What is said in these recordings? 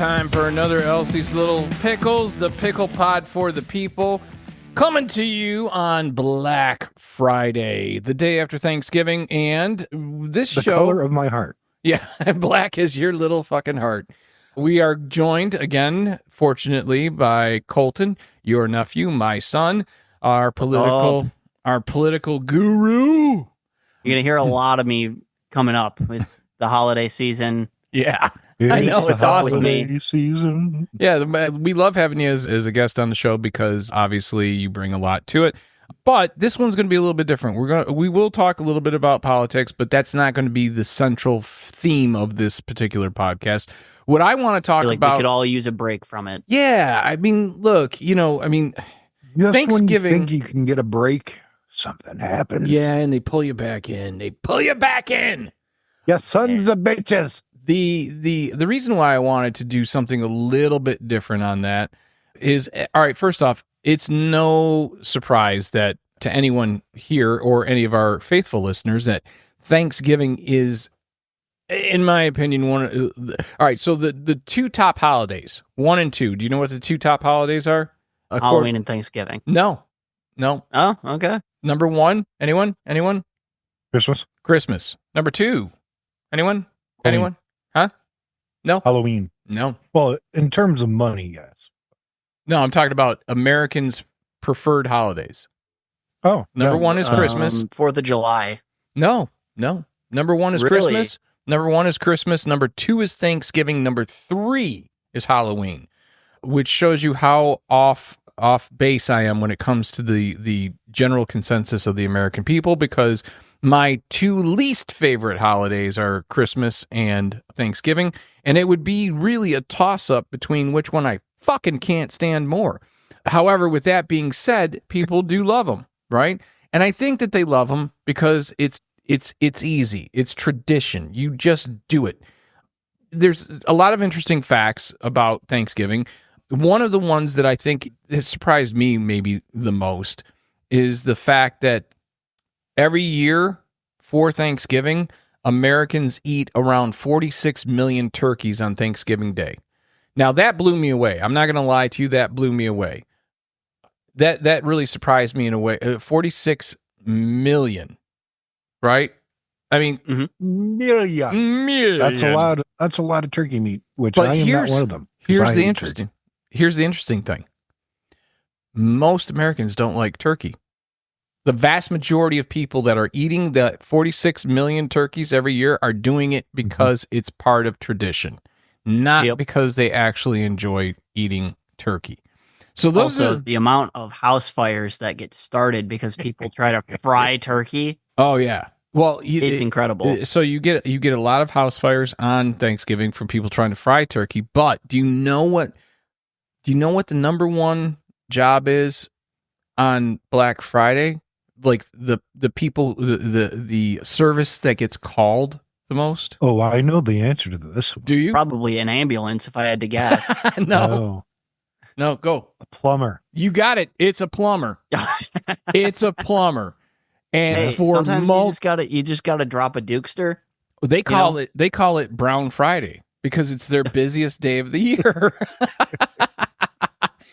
time for another Elsie's Little Pickles, the pickle pod for the people. Coming to you on Black Friday, the day after Thanksgiving, and this the show... color of my heart. Yeah, black is your little fucking heart. We are joined again, fortunately, by Colton, your nephew, my son, our political guru. You're going to hear a lot of me coming up with the holiday season. Yeah, I know, it's awesome. Season. Yeah, we love having you as a guest on the show because obviously you bring a lot to it. But this one's going to be a little bit different. We will talk a little bit about politics, but that's not going to be the central theme of this particular podcast. What I want to talk about, we could all use a break from it. Yeah, I mean, look, Just Thanksgiving. When you think you can get a break, something happens. Yeah, and they pull you back in. You sons of bitches. The reason why I wanted to do something a little bit different on that is, all right, first off, it's no surprise that to anyone here or any of our faithful listeners that Thanksgiving is, in my opinion, all right, so the two top holidays, 1 and 2, do you know what the two top holidays are? Halloween and Thanksgiving. No. Oh, okay. Number 1, anyone? Christmas. Number 2, anyone? Halloween. Anyone? Huh? No? Halloween. No. Well, in terms of money, yes. No, I'm talking about Americans' preferred holidays. Oh, Number 1 is Christmas. 4th of July. No. Number 1 is Really? Christmas. Number 1 is Christmas. Number 2 is Thanksgiving. Number 3 is Halloween, which shows you how off base I am when it comes to the general consensus of the American people, because my 2 least favorite holidays are Christmas and Thanksgiving, and it would be really a toss-up between which one I fucking can't stand more. However, with that being said, people do love them, right? And I think that they love them because it's easy. It's tradition. You just do it. There's a lot of interesting facts about Thanksgiving. One of the ones that I think has surprised me maybe the most is the fact that every year for Thanksgiving, Americans eat around 46 million turkeys on Thanksgiving Day. Now, that blew me away. I'm not going to lie to you. That blew me away. That really surprised me in a way. 46 million, right? I mean, million. That's a lot of turkey meat, which But I am not one of them. Here's the interesting thing. Most Americans don't like turkey. The vast majority of people that are eating the 46 million turkeys every year are doing it because it's part of tradition, not because they actually enjoy eating turkey. So those also, are the amount of house fires that get started because people try to fry turkey. Oh yeah. Well, it's incredible. So you get a lot of house fires on Thanksgiving from people trying to fry turkey. But do you know what the number one job is on Black Friday? Like the people, the service that gets called the most? Oh, I know the answer to this. Do you? Probably an ambulance, if I had to guess. No, go. A plumber. You got it. It's a plumber. It's a plumber. And hey, for sometimes you just gotta drop a dukester. They call it Brown Friday because it's their busiest day of the year.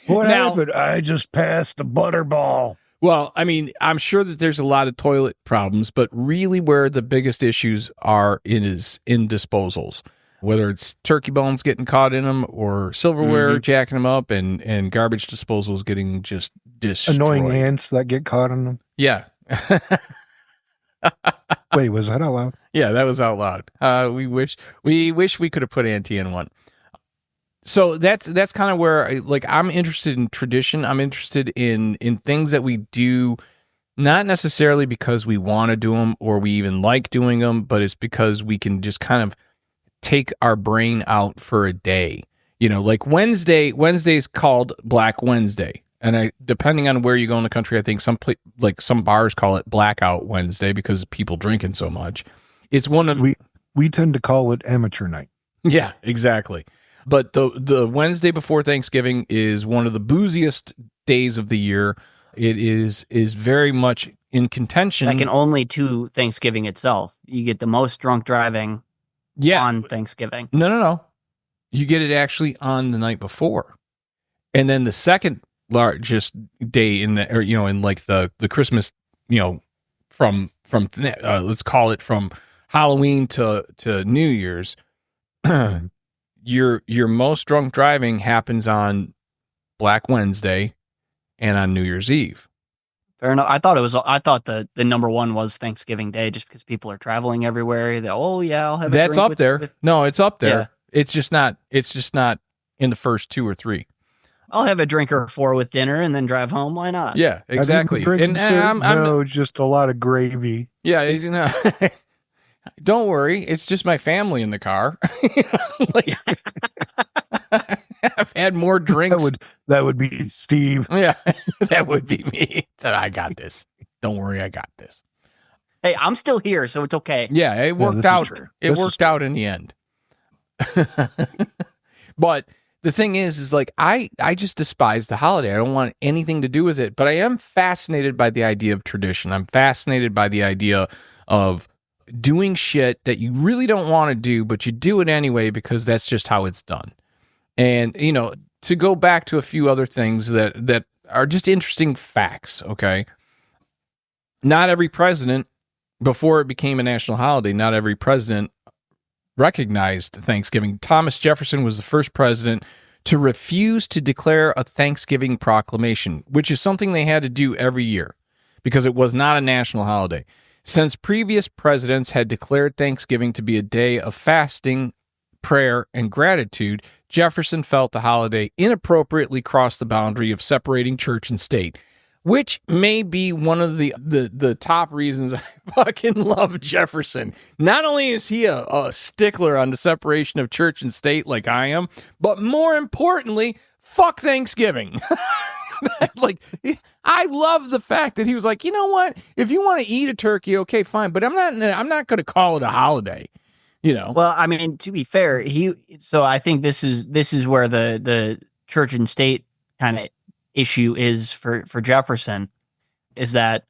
What happened? I just passed a butterball. Well, I mean, I'm sure that there's a lot of toilet problems, but really where the biggest issues are is in disposals, whether it's turkey bones getting caught in them or silverware jacking them up and garbage disposals getting just destroyed. Annoying ants that get caught in them. Yeah. Wait, was that out loud? Yeah, that was out loud. We wish we could have put Auntie in one. So that's kind of where I'm interested in tradition. I'm interested in things that we do, not necessarily because we want to do them or we even like doing them, but it's because we can just kind of take our brain out for a day. Like Wednesday's called Black Wednesday. And depending on where you go in the country, I think some bars call it Blackout Wednesday because people drinking so much. It's one of we tend to call it amateur night. Yeah, exactly. But the Wednesday before Thanksgiving is one of the booziest days of the year. It is very much in contention. Second only to Thanksgiving itself. You get the most drunk driving on Thanksgiving. No. You get it actually on the night before. And then the second largest day in the, or, you know, in like the Christmas, you know, from let's call it from Halloween to New Year's, your most drunk driving happens on Black Wednesday and on New Year's Eve. Fair enough. I thought the number one was Thanksgiving Day, just because people are traveling everywhere. Oh yeah, I'll have. That's a drink up with, there. with- No, it's up there. Yeah. It's just not in the first 2 or 3. I'll have a drink or 4 with dinner and then drive home. Why not? Yeah, exactly. And I'm no, just a lot of gravy. yeah, you know, don't worry. It's just my family in the car. You know, like, I've had more drinks. That would be Steve. Yeah, that would be me. So I got this. Don't worry, I got this. Hey, I'm still here, so it's okay. Yeah, it worked this is out. true. It This is worked out in the end. But the thing is like I just despise the holiday. I don't want anything to do with it. But I am fascinated by the idea of tradition. I'm fascinated by the idea of doing shit that you really don't want to do, but you do it anyway because that's just how it's done. And, you know, to go back to a few other things that are just interesting facts, okay? Not every president, before it became a national holiday, not every president recognized Thanksgiving. Thomas Jefferson was the first president to refuse to declare a Thanksgiving proclamation, which is something they had to do every year because it was not a national holiday. Since previous presidents had declared Thanksgiving to be a day of fasting, prayer, and gratitude, Jefferson felt the holiday inappropriately crossed the boundary of separating church and state, which may be one of the top reasons I fucking love Jefferson. Not only is he a stickler on the separation of church and state like I am, but more importantly, fuck Thanksgiving. Like, I love the fact that he was like, you know what? If you want to eat a turkey, okay, fine, but I'm not going to call it a holiday. You know. Well, I mean, to be fair, so I think this is where the church and state kind of issue is for Jefferson, is that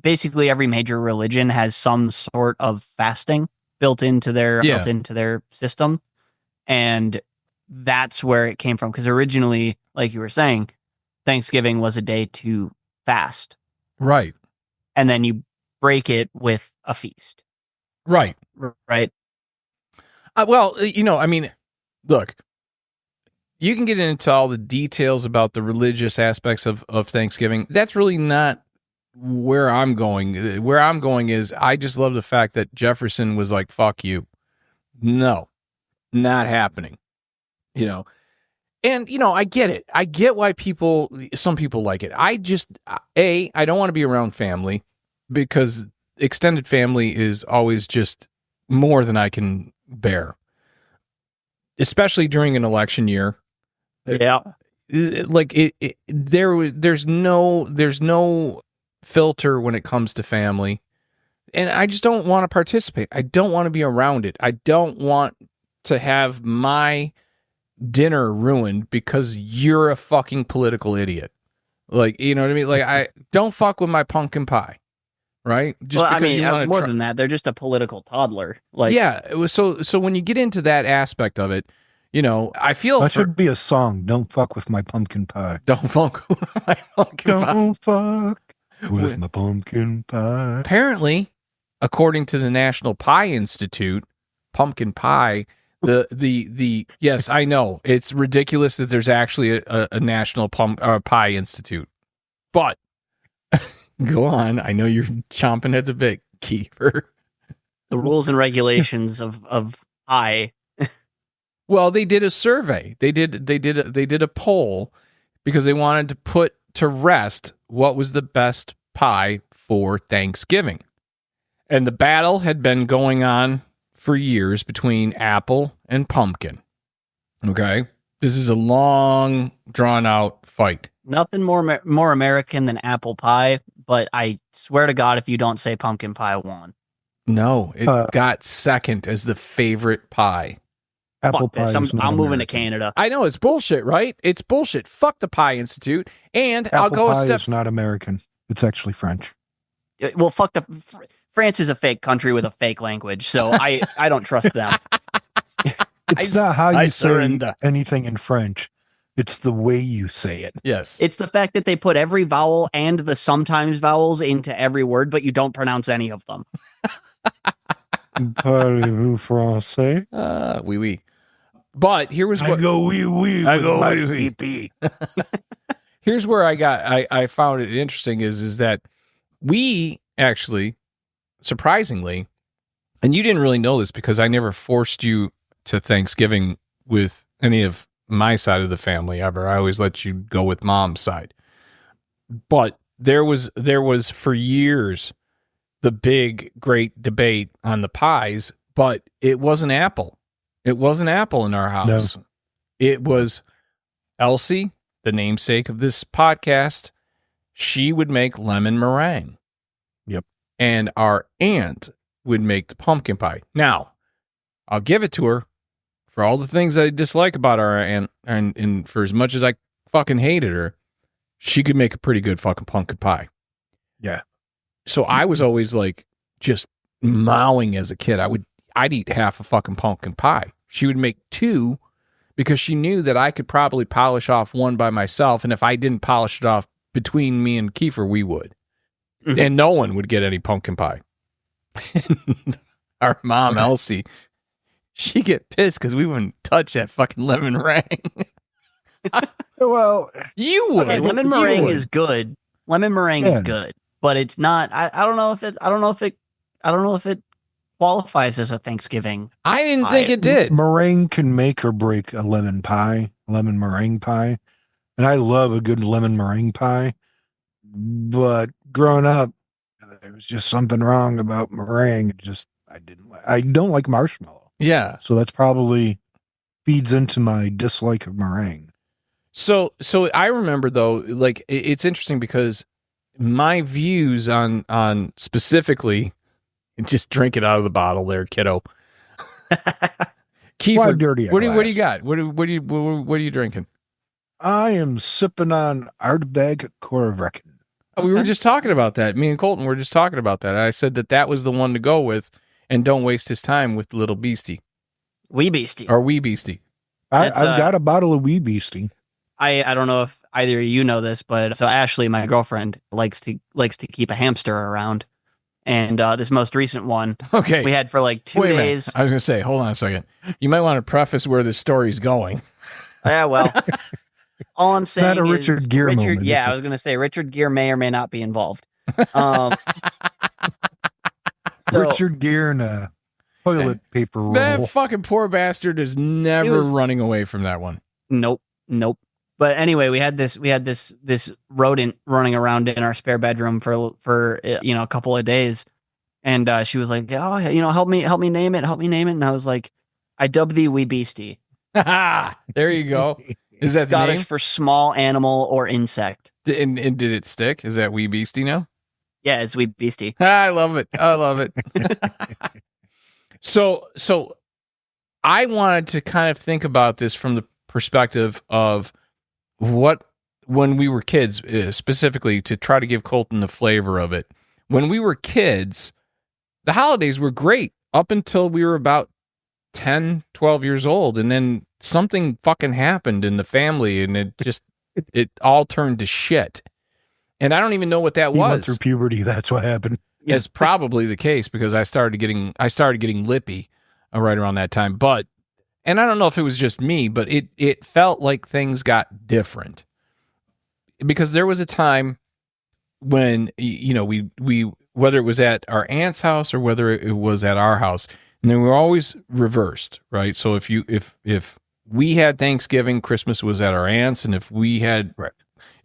basically every major religion has some sort of fasting built into their system, and that's where it came from. Because originally, like you were saying, Thanksgiving was a day to fast, right? And then you break it with a feast, right? Right. Well, you know, I mean, look, you can get into all the details about the religious aspects of Thanksgiving. That's really not where I'm going. Where I'm going is I just love the fact that Jefferson was like, fuck you. No, not happening. You know, and, you know, I get it. I get why some people like it. I don't want to be around family because extended family is always just more than I can bear, especially during an election year. Yeah, like there's no filter when it comes to family, and I just don't want to participate. I don't want to be around it. I don't want to have my dinner ruined because you're a fucking political idiot. Like, you know what I mean? Like, I don't fuck with my pumpkin pie. Right? Just well, I because mean, you want more than that, they're just a political toddler. Like, yeah, it was so when you get into that aspect of it, you know, I feel That should be a song. Don't fuck with my pumpkin pie. don't fuck with my pumpkin pie. Don't fuck with my pumpkin pie. Apparently, according to the National Pie Institute, pumpkin pie, the yes, I know it's ridiculous that there's actually a National Pie Institute, but go on. I know you're chomping at the bit, Kiefer. the rules and regulations of pie. Well, they did a survey. They did a poll because they wanted to put to rest what was the best pie for Thanksgiving. And the battle had been going on for years between apple and pumpkin. Okay? This is a long, drawn out fight. Nothing more American than apple pie, but I swear to God, if you don't say pumpkin pie won. No, it got second as the favorite pie. Apple Fuck pie. this. is not I'm moving to American. Canada. I know, it's bullshit, right? It's bullshit. Fuck the Pie Institute. And I'll Apple go pie a step is not American. It's actually French. Well, fuck France is a fake country with a fake language, so I don't trust them. It's not how I you say surrender. anything in French. It's the way you say it. Yes. It's the fact that they put every vowel and the sometimes vowels into every word, but you don't pronounce any of them. Parlez-vous français? Oui, oui. But here was I what go wee wee I with go my wee wee. pee. Here's where I found it interesting is that we actually, surprisingly, and you didn't really know this because I never forced you to Thanksgiving with any of my side of the family ever. I always let you go with mom's side. But there was for years the big great debate on the pies, but it wasn't apple. It wasn't apple in our house. No. It was Elsie, the namesake of this podcast. She would make lemon meringue. Yep. And our aunt would make the pumpkin pie. Now, I'll give it to her for all the things that I dislike about our aunt, and for as much as I fucking hated her, she could make a pretty good fucking pumpkin pie. Yeah. So I was always like just mowing as a kid. I'd eat half a fucking pumpkin pie. She would make two because she knew that I could probably polish off one by myself, and if I didn't polish it off between me and Kiefer, we would. Mm-hmm. And no one would get any pumpkin pie. Our mom, Elsie, she'd get pissed because we wouldn't touch that fucking lemon meringue. Well, you would. Okay, lemon meringue is good. Lemon meringue is good, but it's not. I don't know if it qualifies as a Thanksgiving. I didn't think it did. Meringue can make or break a lemon meringue pie, and I love a good lemon meringue pie. But growing up, there was just something wrong about meringue. I don't like marshmallow. Yeah. So that's probably feeds into my dislike of meringue. So I remember though, like it's interesting because my views on specifically, just drink it out of the bottle there, kiddo. Kiefer, what do you got? What are you drinking? I am sipping on Ardbeg Korvreken. We were just talking about that. Me and Colton were just talking about that. I said that was the one to go with, and don't waste his time with little beastie. Wee beastie. Or wee beastie. I've got a bottle of wee beastie. I don't know if either of you know this, but so Ashley, my girlfriend, likes to keep a hamster around. And this most recent one, okay, we had for like 2 days. I was going to say, hold on a second. You might want to preface where this story's going. Yeah, well, all I'm saying is not a Richard Gere moment. Yeah, I was going to say Richard Gere may or may not be involved. Richard Gere and a toilet paper roll. That fucking poor bastard is never running away from that one. Nope. But anyway, we had this rodent running around in our spare bedroom for a couple of days, and she was like, "Oh, help me name it, And I was like, "I dub thee wee beastie." There you go. Is that Scottish the name? For small animal or insect? And did it stick? Is that wee beastie now? Yeah, it's wee beastie. I love it. So I wanted to kind of think about this from the perspective of when we were kids, specifically to try to give Colton the flavor of it. When we were kids, the holidays were great up until we were about 10, 12 years old. And then something fucking happened in the family and it all turned to shit. And I don't even know what that was. Went through puberty. That's what happened. It's probably the case because I started getting lippy right around that time. And I don't know if it was just me, but it felt like things got different because there was a time when, we whether it was at our aunt's house or whether it was at our house, and then we were always reversed, right? So if we had Thanksgiving, Christmas was at our aunt's, and if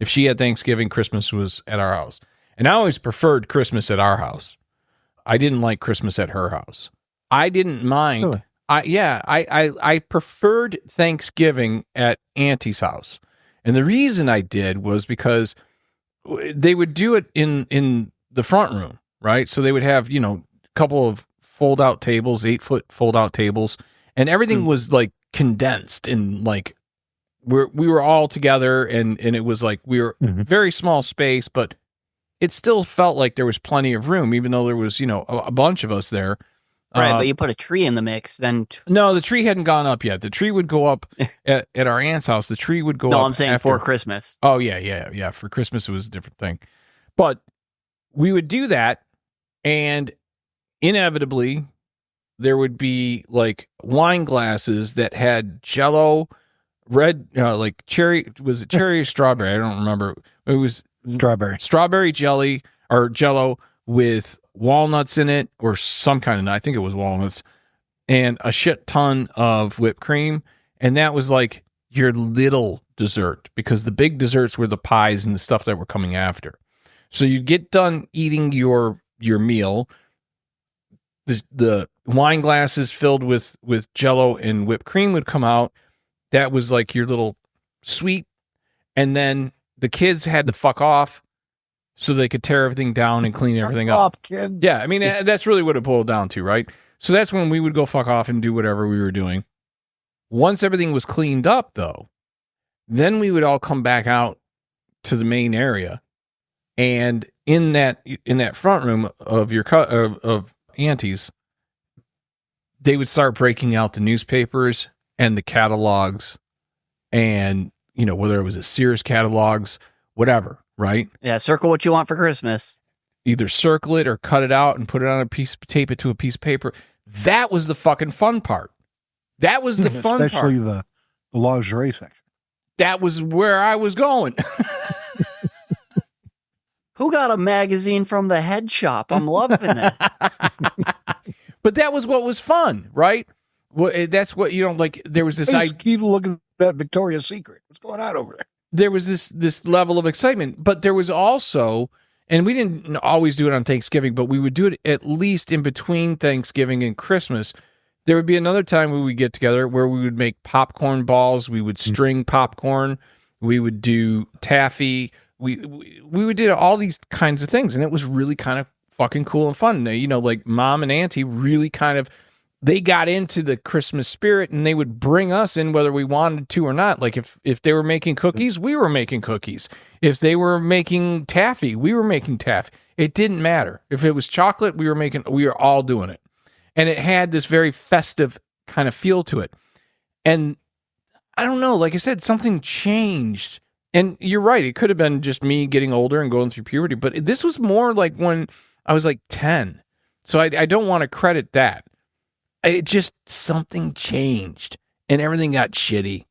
she had Thanksgiving, Christmas was at our house. And I always preferred Christmas at our house. I didn't like Christmas at her house. I didn't mind. Really? I preferred Thanksgiving at Auntie's house. And the reason I did was because they would do it in the front room, right? So they would have, a couple of fold-out tables, 8-foot fold-out tables, and everything was like condensed and like we were all together and it was like we were very small space, but it still felt like there was plenty of room, even though there was, a bunch of us there. Right, but you put a tree in the mix, then No, the tree hadn't gone up yet. The tree would go up at our aunt's house. The tree would go up. No, I'm saying after. for Christmas. Oh, yeah. For Christmas, it was a different thing. But we would do that, and inevitably, there would be like wine glasses that had Jello, red, like cherry. Was it cherry or strawberry? I don't remember. It was strawberry jelly or Jello with walnuts in it or some kind of nut. I think it was walnuts, and a shit ton of whipped cream. And that was like your little dessert, because the big desserts were the pies and the stuff that were coming after. So you get done eating your meal. The wine glasses filled with Jello and whipped cream would come out. That was like your little sweet. And then the kids had to fuck off so they could tear everything down and clean everything up. Kid. Yeah, I mean, that's really what it boiled down to, right? So that's when we would go fuck off and do whatever we were doing. Once everything was cleaned up, though, then we would all come back out to the main area. And in that front room of your of Auntie's, they would start breaking out the newspapers and the catalogs, and whether it was a Sears catalogs, whatever, right? Yeah, circle what you want for Christmas. Either circle it or cut it out and put it on tape it to a piece of paper. That was the fucking fun part. That was the fun part. Especially the lingerie section. That was where I was going. Who got a magazine from the head shop? I'm loving it. But that was what was fun, right? Well, that's what, like there was this idea. Keep looking at Victoria's Secret. What's going on over there? There was this level of excitement, but there was also, and we didn't always do it on Thanksgiving, but we would do it at least in between Thanksgiving and Christmas. There would be another time we would get together where we would make popcorn balls. We would string popcorn. We would do taffy. We would do all these kinds of things, and it was really kind of fucking cool and fun. Like Mom and Auntie really kind of, they got into the Christmas spirit, and they would bring us in whether we wanted to or not. Like if they were making cookies, we were making cookies. If they were making taffy, we were making taffy. It didn't matter. If it was chocolate, we were all doing it. And it had this very festive kind of feel to it. And I don't know, like I said, something changed. And you're right, it could have been just me getting older and going through puberty, but this was more like when I was like 10. So I don't want to credit that. It just, something changed and everything got shitty.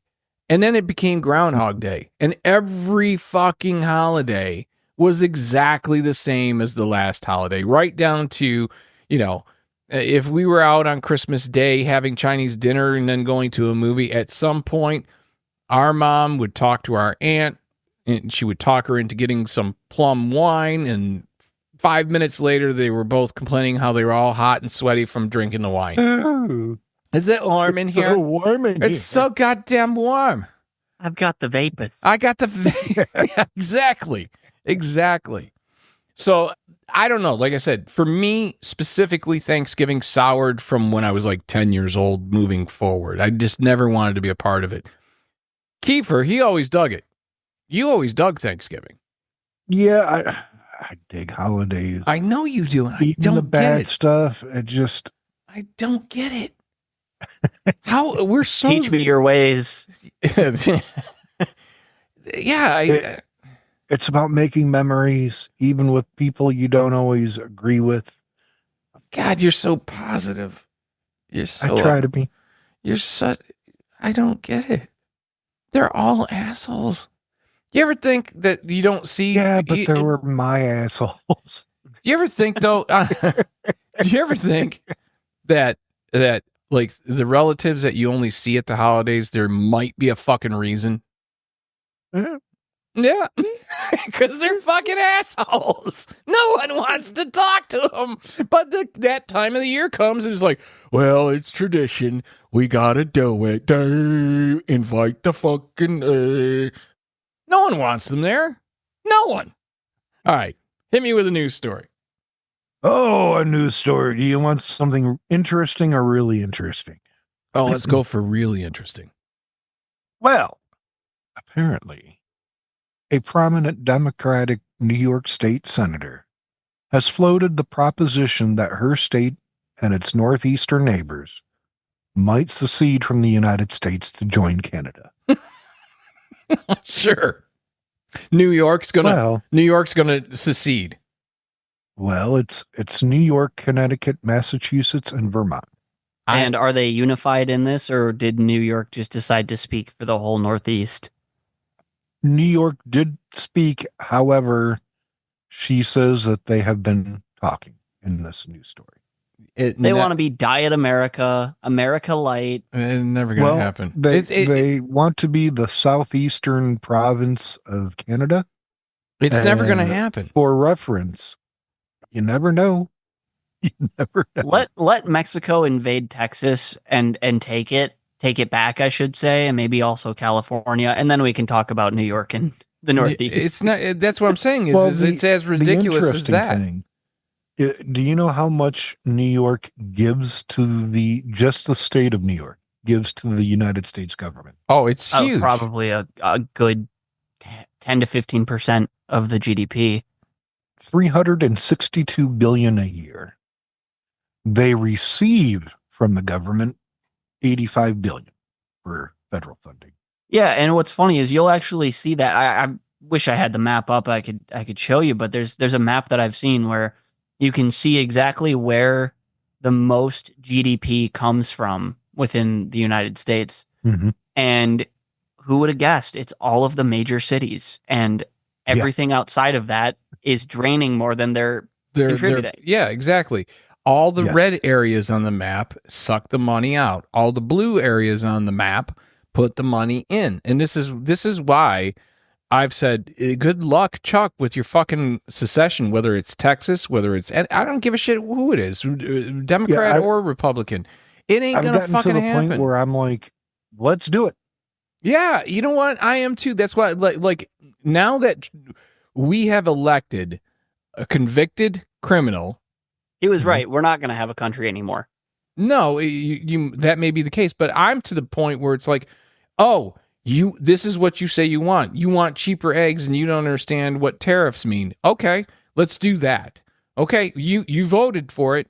And then it became Groundhog Day. And every fucking holiday was exactly the same as the last holiday, right down to, if we were out on Christmas Day having Chinese dinner and then going to a movie, at some point, our mom would talk to our aunt, and she would talk her into getting some plum wine, and 5 minutes later, they were both complaining how they were all hot and sweaty from drinking the wine. Oh, is it warm in here? So warm in here. It's so goddamn warm. I've got the vapor. I got the vapor. Exactly. So I don't know. Like I said, for me specifically, Thanksgiving soured from when I was like 10 years old moving forward. I just never wanted to be a part of it. Kiefer, he always dug it. You always dug Thanksgiving. Yeah, I dig holidays. I know you do. And Even I don't the bad get it. stuff. I don't get it. How we're so Teach me your ways. Yeah, it's about making memories, even with people you don't always agree with. God, you're so positive. You're so. I try to be. You're such. I don't get it. They're all assholes. You ever think that you don't see? Yeah, but they were my assholes. Do you ever think though? Do you ever think that like the relatives that you only see at the holidays, there might be a fucking reason? Yeah, because they're fucking assholes. No one wants to talk to them. But that time of the year comes and it's like, well, it's tradition. We gotta do it. Invite the fucking. No one wants them there. No one. All right, hit me with a news story. Oh, a news story. Do you want something interesting or really interesting? Oh, let's go for really interesting. Well, apparently, a prominent Democratic New York State senator has floated the proposition that her state and its northeastern neighbors might secede from the United States to join Canada. Sure. New York's gonna secede. Well, it's New York, Connecticut, Massachusetts, and Vermont. And are they unified in this, or did New York just decide to speak for the whole Northeast? New York did speak, however, she says that they have been talking in this news story. They want to be Diet America, America Light. It's never going to happen. They want to be the southeastern province of Canada. It's never going to happen. For reference, you never know. You never know. Let Mexico invade Texas and take it back, I should say, and maybe also California, and then we can talk about New York and the Northeast. It's not. That's what I'm saying. It's as ridiculous as that. Do you know how much New York gives to just the state of New York gives to the United States government? Oh, it's huge. Probably a good 10 to 15% of the GDP. $362 billion a year. They receive from the government $85 billion for federal funding. Yeah, and what's funny is you'll actually see that. I wish I had the map up. I could show you, but there's a map that I've seen where you can see exactly where the most GDP comes from within the United States. Mm-hmm. And who would have guessed? It's all of the major cities, and everything outside of that is draining more than they're contributing. Yeah, exactly. All the red areas on the map suck the money out. All the blue areas on the map put the money in. And this is why I've said, good luck, Chuck, with your fucking secession, whether it's Texas, and I don't give a shit who it is, Democrat or Republican. It ain't going to fucking happen. I've gotten to the point where I'm like, let's do it. Yeah, you know what? I am too. That's why, like now that we have elected a convicted criminal. He was right. We're not going to have a country anymore. No, that may be the case, but I'm to the point where it's like, oh, this is what you say you want. You want cheaper eggs and you don't understand what tariffs mean. Okay, let's do that. Okay, you voted for it.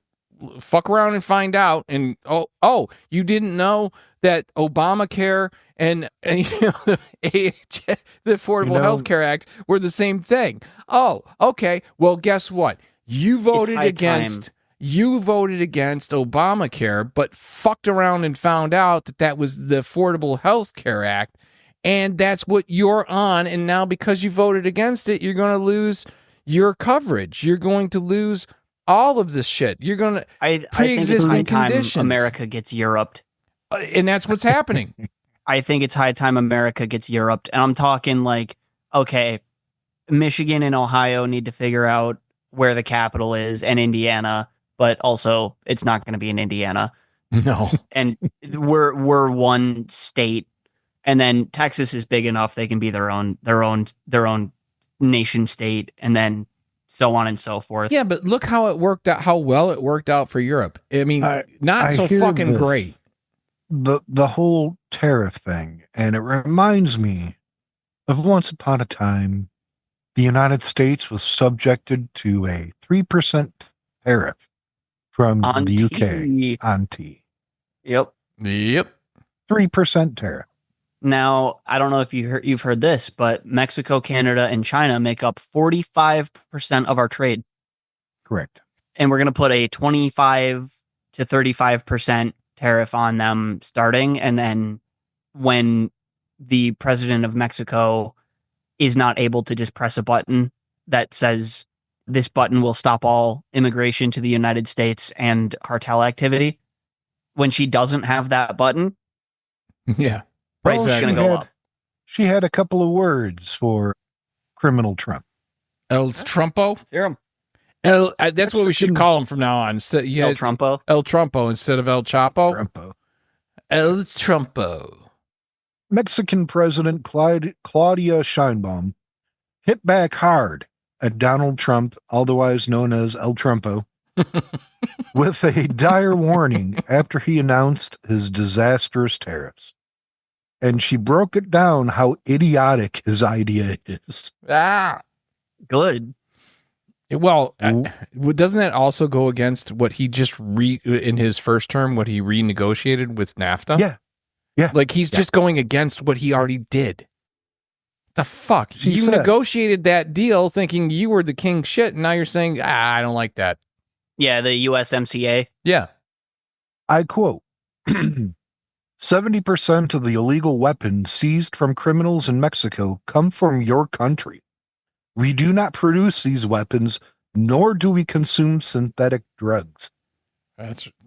Fuck around and find out. And oh, you didn't know that Obamacare and the Affordable Health Care Act were the same thing. Oh, okay. Well, guess what? You voted against Obamacare, but fucked around and found out that was the Affordable Health Care Act, and that's what you're on. And now because you voted against it, you're going to lose your coverage. You're going to lose all of this shit. You're going to I think it's high time America gets Europed. And that's what's happening. I think it's high time America gets Europed. And I'm talking like, okay, Michigan and Ohio need to figure out where the capital is, and Indiana, but also it's not going to be in Indiana. No. And we're one state, and then Texas is big enough they can be their own nation state, and then so on and so forth. Yeah, but look how it worked out, how well it worked out for Europe. I mean, not so fucking great. The whole tariff thing, and it reminds me of once upon a time, the United States was subjected to a 3% tariff from the UK on tea. Yep. 3% tariff. Now, I don't know if you've heard this, but Mexico, Canada, and China make up 45% of our trade. Correct. And we're going to put a 25 to 35% tariff on them starting. And then when the president of Mexico is not able to just press a button that says this button will stop all immigration to the United States and cartel activity, when she doesn't have that button, price is going to go up. She had a couple of words for criminal Trump. El Trumpo? Serum. That's what we should call him from now on. El Trumpo. El Trumpo instead of El Chapo. Trumpo. El Trumpo. Mexican President Claudia Sheinbaum hit back hard at Donald Trump, otherwise known as El Trumpo, with a dire warning after he announced his disastrous tariffs. And she broke it down how idiotic his idea is. Good. Well, doesn't that also go against what he just in his first term, what he renegotiated with NAFTA? Yeah. Like he's just going against what he already did. The fuck? She You says. negotiated that deal thinking you were the king shit, and now you're saying, I don't like that. Yeah, the USMCA. Yeah. I quote, 70% of the illegal weapons seized from criminals in Mexico come from your country. We do not produce these weapons, nor do we consume synthetic drugs.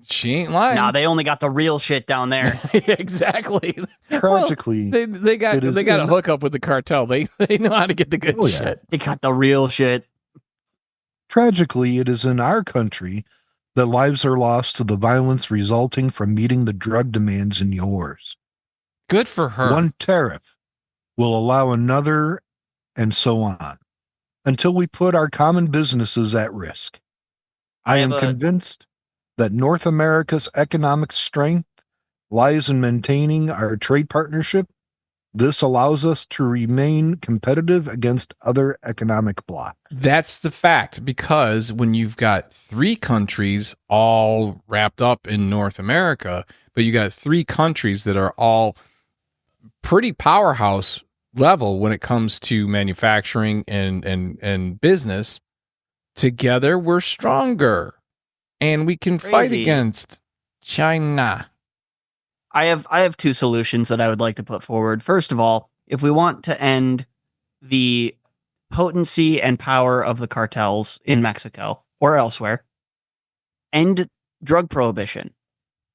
She ain't lying. Nah, they only got the real shit down there. Exactly. Tragically, well, they got a hookup with the cartel. They know how to get the good shit. They got the real shit. Tragically, it is in our country that lives are lost to the violence resulting from meeting the drug demands in yours. Good for her. One tariff will allow another, and so on, until we put our common businesses at risk. I am convinced that North America's economic strength lies in maintaining our trade partnership. This allows us to remain competitive against other economic blocs. That's the fact, because when you've got 3 countries all wrapped up in North America, but you got 3 countries that are all pretty powerhouse level when it comes to manufacturing and business, together we're stronger and we can fight against China. I have 2 solutions that I would like to put forward. First of all, if we want to end the potency and power of the cartels in Mexico or elsewhere, end drug prohibition.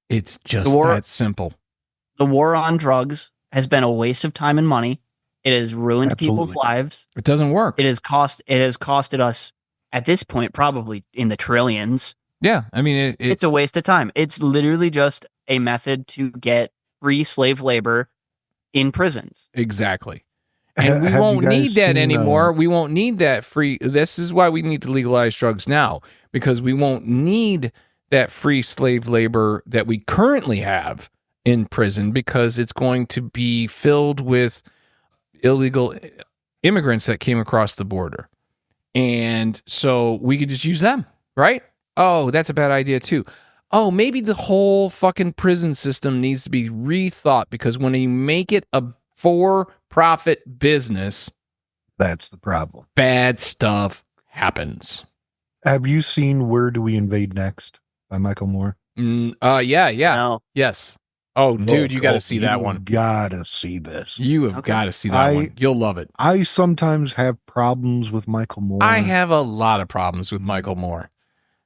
It's just that simple. The war on drugs has been a waste of time and money. It has ruined people's lives. It doesn't work. It has costed us at this point probably in the trillions. Yeah, I mean it's a waste of time. It's literally just a method to get free slave labor in prisons. Exactly. And we won't need that anymore. We won't need that free. This is why we need to legalize drugs now, because we won't need that free slave labor that we currently have in prison, because it's going to be filled with illegal immigrants that came across the border. And so we could just use them, right? Oh, that's a bad idea too. Oh, maybe the whole fucking prison system needs to be rethought, because when you make it a for-profit business, that's the problem. Bad stuff happens. Have you seen Where Do We Invade Next by Michael Moore? Yeah. No. Yes. Oh, dude, you got to see that one. Gotta see this. You have got to see that one. You'll love it. I sometimes have problems with Michael Moore. I have a lot of problems with Michael Moore.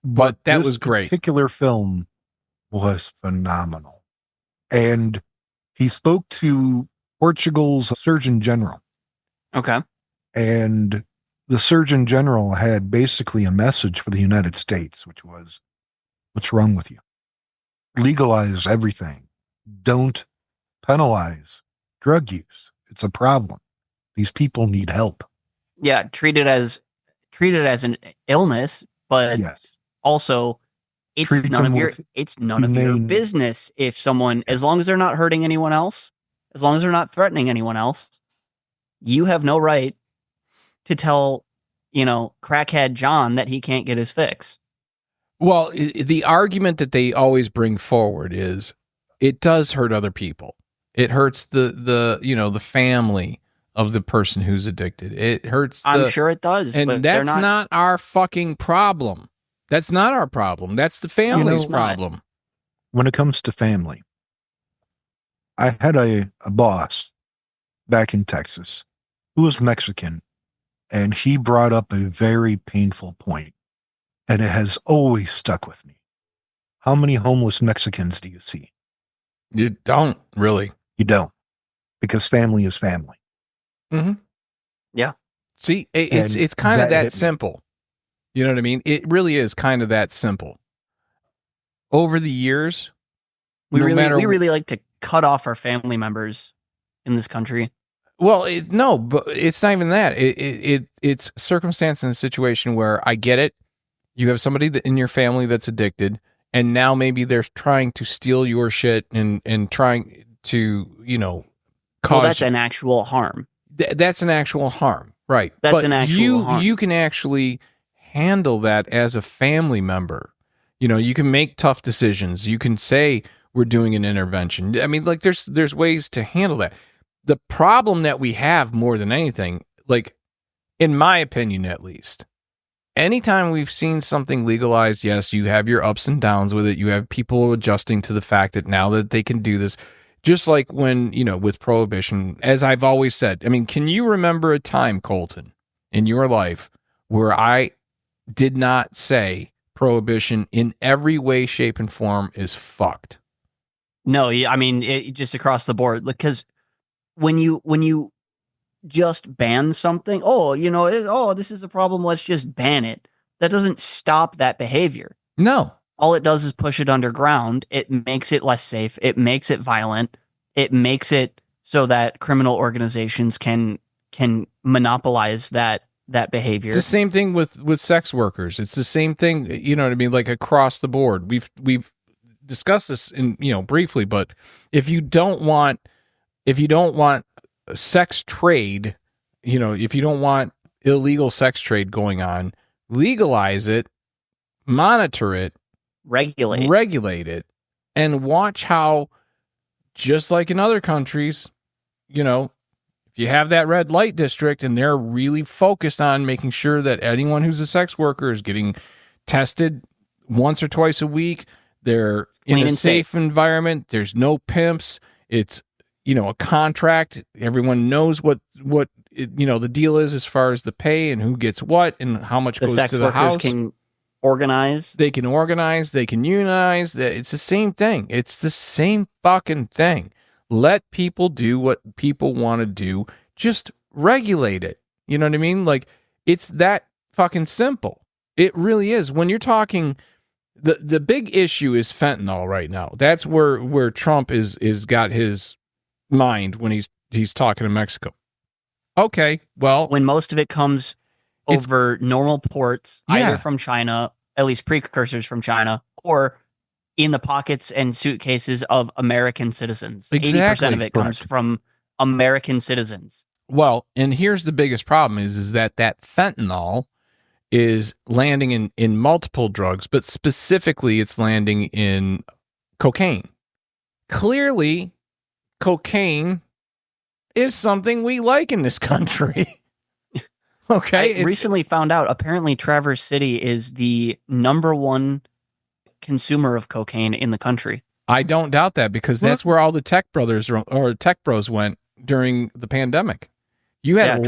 But that was great. This particular film was phenomenal. And he spoke to Portugal's Surgeon General. Okay. And the Surgeon General had basically a message for the United States, which was, what's wrong with you? Legalize everything. Don't penalize drug use. It's a problem. These people need help. Yeah, treat it as an illness, but yes. Also, it's none of your business if someone, as long as they're not hurting anyone else, as long as they're not threatening anyone else, you have no right to tell, crackhead John that he can't get his fix. Well, the argument that they always bring forward is it does hurt other people. It hurts the family of the person who's addicted. It hurts. I'm sure it does, and but that's not our fucking problem. That's not our problem. That's the family's problem. When it comes to family, I had a boss back in Texas who was Mexican, and he brought up a very painful point, and it has always stuck with me. How many homeless Mexicans do you see? You don't, really. You don't, because family is family. Mm-hmm. Yeah. See, it's kind of that simple. You know what I mean? It really is kind of that simple. Over the years, we really like to cut off our family members in this country. Well, but it's not even that. It's circumstance in a situation where I get it. You have somebody in your family that's addicted, and now maybe they're trying to steal your shit and trying to, cause. Well, that's an actual harm. That's an actual harm, right? That's an actual harm. You can actually handle that as a family member. You know, you can make tough decisions. You can say we're doing an intervention. I mean, like there's ways to handle that. The problem that we have more than anything, like in my opinion at least, anytime we've seen something legalized, yes, you have your ups and downs with it. You have people adjusting to the fact that now that they can do this, just like when, you know, with prohibition, as I've always said, I mean, can you remember a time, Colton, in your life where I did not say prohibition in every way, shape, and form is fucked? No, I mean, just across the board, because when you just ban something, this is a problem, let's just ban it. That doesn't stop that behavior. No. All it does is push it underground. It makes it less safe. It makes it violent. It makes it so that criminal organizations can monopolize that behavior. It's the same thing with sex workers. It's the same thing, you know what I mean, like across the board. We've discussed this in, you know, briefly, but if you don't want sex trade, you know, if you don't want illegal sex trade going on, legalize it, monitor it, regulate it, and watch how, just like in other countries, you know, if you have that red light district and they're really focused on making sure that anyone who's a sex worker is getting tested once or twice a week, they're in a safe environment, there's no pimps, it's, you know, a contract, everyone knows what you know, the deal is as far as the pay and who gets what and how much goes to the house. Can organize. They can organize, they can unionize. It's the same thing. It's the same fucking thing. Let people do what people want to do. Just regulate it. You know what I mean? Like, it's that fucking simple. It really is. When you're talking, the big issue is fentanyl right now. That's where Trump is got his mind when he's talking to Mexico. Okay, well, when most of it comes over normal ports, Yeah. either from China, at least precursors from China, or in the pockets and suitcases of American citizens. Exactly. 80% of it comes from American citizens. well, and here's the biggest problem is that fentanyl is landing in multiple drugs, but specifically it's landing in cocaine. Clearly, cocaine is something we like in this country. Okay. I recently found out, apparently Traverse City is the #1 consumer of cocaine in the country. I don't doubt that, because that's where all the tech brothers or tech bros went during the pandemic. You had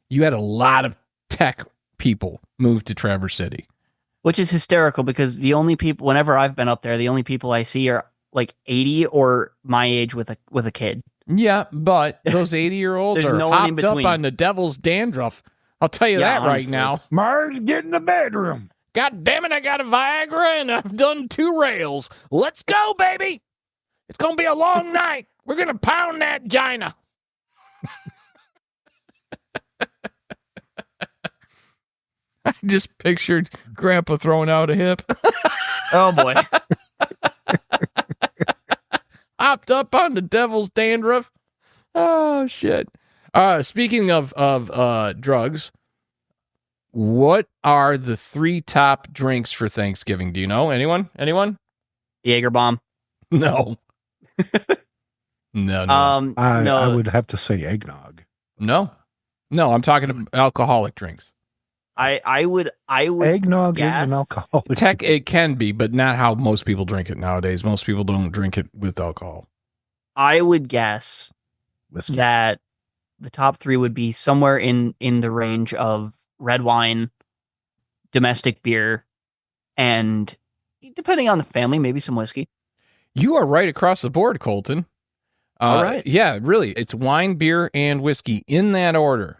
you had a lot of tech people move to Traverse City. Which is hysterical, because the only people, whenever I've been up there, the only people I see are like 80 or my age with a kid. Yeah, but those 80-year-olds There's are no one in hopped up between. on the devil's dandruff. I'll tell you Yeah, that right honestly. now. Mars, get in the bedroom. God damn it, I got a Viagra and I've done 2 rails. Let's go, baby. It's going to be a long night. We're going to pound that gina. I just pictured Grandpa throwing out a hip. Oh boy. Hopped up on the devil's dandruff. Oh, shit. Speaking of drugs, what are the 3 top drinks for Thanksgiving? Do you know? Anyone? Jaeger bomb. No. No. I would have to say eggnog. No, I'm talking about alcoholic drinks. I would Eggnog guess. is an alcoholic. It can be, but not how most people drink it nowadays. Most people don't drink it with alcohol. I would guess Whiskey. that the top 3 would be somewhere in the range of red wine, domestic beer, and depending on the family, maybe some whiskey. You are right across the board, Colton. All right. Yeah, really. It's wine, beer, and whiskey in that order.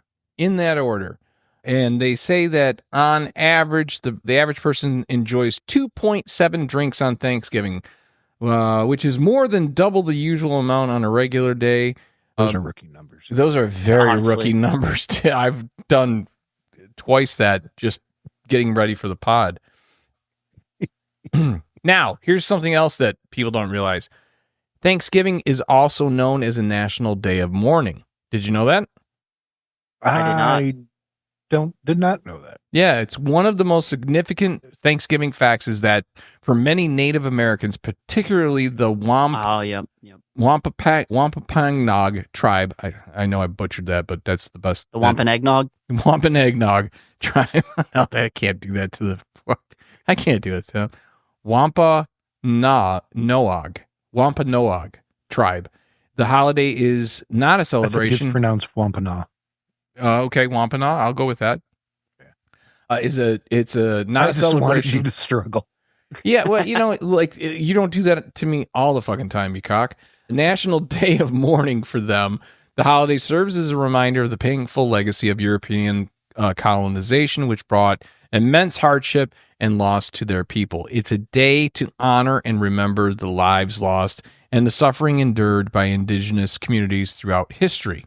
And they say that on average, the average person enjoys 2.7 drinks on Thanksgiving, which is more than double the usual amount on a regular day. Those are rookie numbers. Those are very Honestly. rookie numbers. I've done twice that just getting ready for the pod. Now, here's something else that people don't realize. Thanksgiving is also known as a National Day of Mourning. Did you know that? I did not. did not know that. Yeah, it's one of the most significant Thanksgiving facts is that for many Native Americans, particularly the Wampanoag tribe, I know I butchered that, but that's the best. The Wampanoag? Wampanoag tribe. No, I can't do that to the fuck. I can't do it to them. Wampanoag tribe. The holiday is not a celebration. I think it's pronounced Wampanoag. Okay, Wampanoag. I'll go with that. It's a not a celebration. Wanted you to struggle. Yeah, well, like you don't do that to me all the fucking time, you cock. National Day of Mourning for them. The holiday serves as a reminder of the painful legacy of European colonization, which brought immense hardship and loss to their people. It's a day to honor and remember the lives lost and the suffering endured by indigenous communities throughout history.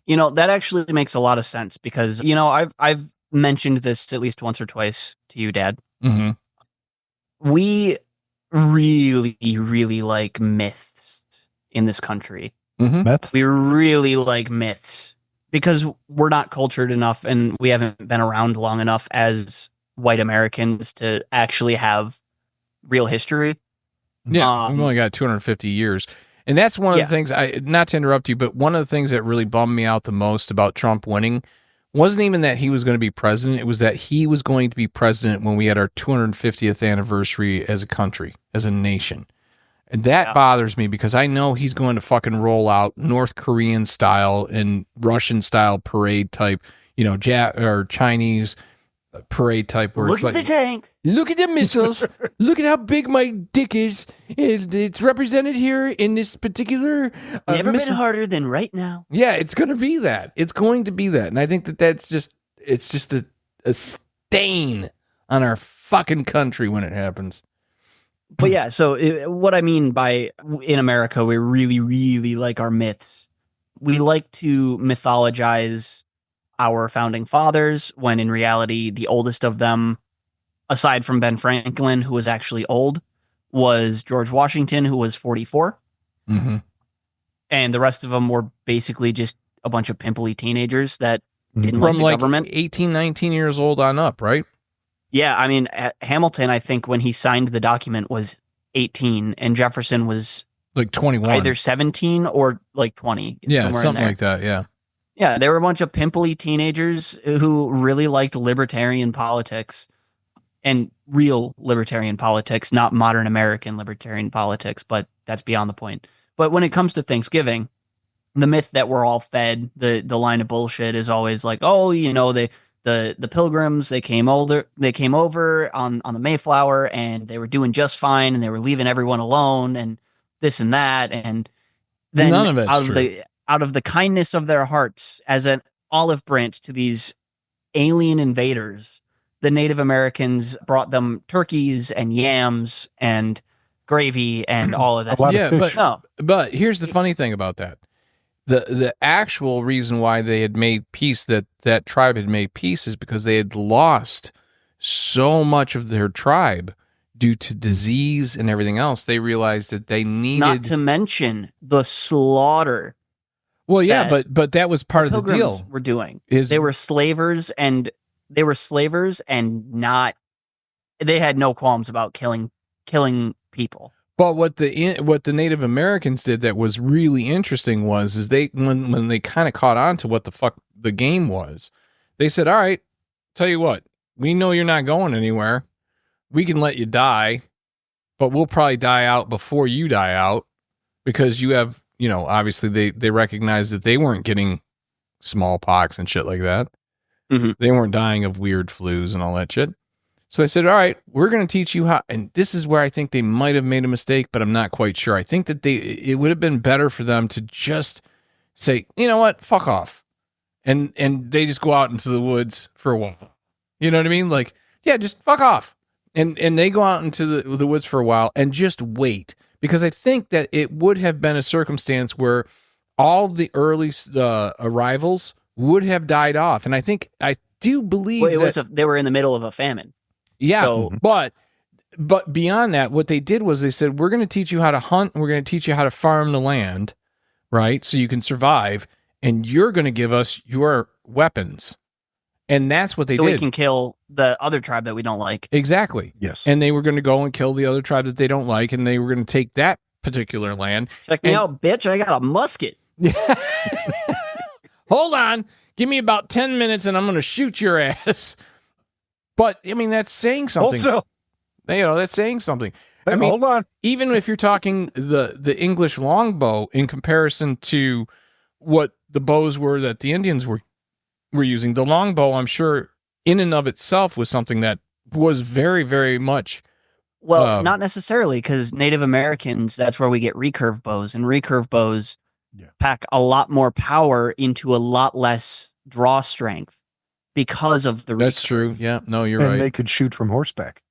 That actually makes a lot of sense because, I've mentioned this at least once or twice to you, Dad. Mm-hmm. We really, really like myths in this country. Mm-hmm. Myths? We really like myths because we're not cultured enough and we haven't been around long enough as white Americans to actually have real history. Yeah, we've only got 250 years. And that's one of the things, not to interrupt you, but one of the things that really bummed me out the most about Trump winning wasn't even that he was going to be president. It was that he was going to be president when we had our 250th anniversary as a country, as a nation. And that bothers me because I know he's going to fucking roll out North Korean style and Russian style parade type, or Chinese parade type. Where Look at the tank. Look at the missiles. Look at how big my dick is. It's represented here in this particular. Never been harder than right now. Yeah, it's going to be that. It's going to be that. And I think it's just a stain on our fucking country when it happens. But yeah, so what I mean by in America, we really, really like our myths. We like to mythologize our founding fathers when in reality, the oldest of them, aside from Ben Franklin, who was actually old, was George Washington, who was 44. Mm-hmm. And the rest of them were basically just a bunch of pimply teenagers that didn't From like the government. 18, 19 years old on up, right? Yeah, I mean, Hamilton, I think when he signed the document was 18 and Jefferson was like 21. either 17 or like 20. Yeah, something like that, yeah. Yeah, they were a bunch of pimply teenagers who really liked libertarian politics and real libertarian politics, not modern American libertarian politics, but that's beyond the point. But when it comes to Thanksgiving, the myth that we're all fed, the line of bullshit is always like, oh, the Pilgrims, they came over on the Mayflower and they were doing just fine and they were leaving everyone alone and this and that. And then none of it's true. Out of the kindness of their hearts as an olive branch to these alien invaders, the Native Americans brought them turkeys and yams and gravy and all of that. Yeah, but here's the funny thing about that. The actual reason why they had made peace, that tribe had made peace, is because they had lost so much of their tribe due to disease and everything else. They realized that they needed... Not to mention the slaughter. Well, yeah, but that was part of the deal. Were doing. They were slavers and not... They had no qualms about killing people. But what the Native Americans did that was really interesting is they when they kind of caught on to what the fuck the game was, they said, all right, tell you what, we know you're not going anywhere. We can let you die, but we'll probably die out before you die out because you have, obviously they recognized that they weren't getting smallpox and shit like that. Mm-hmm. They weren't dying of weird flus and all that shit. So they said, all right, we're going to teach you how, and this is where I think they might have made a mistake, but I'm not quite sure. I think that it would have been better for them to just say, you know what, fuck off. And they just go out into the woods for a while. You know what I mean? Like, yeah, just fuck off. And they go out into the woods for a while and just wait. Because I think that it would have been a circumstance where all the early arrivals would have died off. And I do believe they were in the middle of a famine. Yeah, so, but beyond that, what they did was they said, we're going to teach you how to hunt, and we're going to teach you how to farm the land, right? So you can survive, and you're going to give us your weapons. And that's what they so did. we can kill the other tribe that we don't like. Exactly. Yes. And they were going to go and kill the other tribe that they don't like, and they were going to take that particular land. Check me out, bitch. I got a musket. Hold on. Give me about 10 minutes and I'm going to shoot your ass. But, I mean, that's saying something. Also, That's saying something. I mean, hold on. even if you're talking the English longbow in comparison to what the bows were that the Indians were using, the longbow, I'm sure, in and of itself was something that was very, very much. Well, not necessarily, because Native Americans, that's where we get recurve bows, and recurve bows pack a lot more power into a lot less draw strength because of the recurve. That's true. Yeah, no, you're And right. they could shoot from horseback.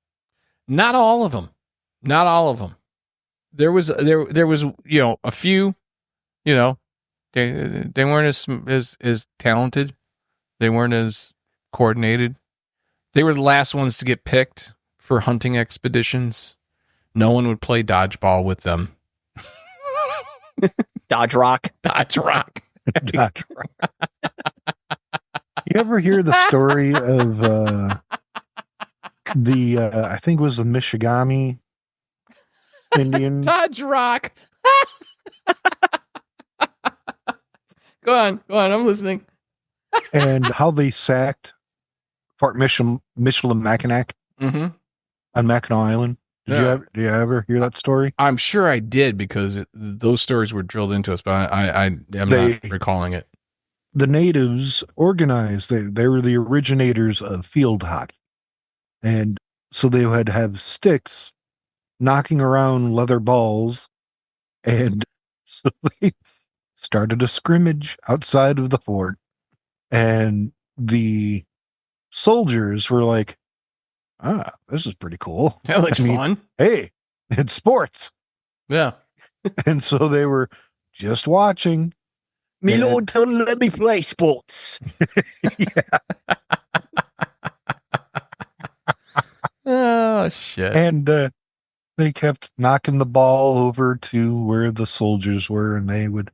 Not all of them. Not all of them. There was a few, they weren't as talented. They weren't as coordinated. They were the last ones to get picked for hunting expeditions. No one would play dodgeball with them. Dodge Rock. Dodge Rock. Dodge Rock. You ever hear the story of I think it was the Michigami Indians? Dodge Rock. Go on. I'm listening. And how they sacked Fort Michilimackinac Mm-hmm. on Mackinac Island. Did you ever hear that story? I'm sure I did because those stories were drilled into us, but I'm not recalling it. The natives organized. They were the originators of field hockey. And so they would have sticks knocking around leather balls. And so they started a scrimmage outside of the fort. And the soldiers were like, this is pretty cool. That looks fun. Hey, it's sports. Yeah. And so they were just watching. Me lord, don't let me play sports. Oh, shit. And they kept knocking the ball over to where the soldiers were, and they would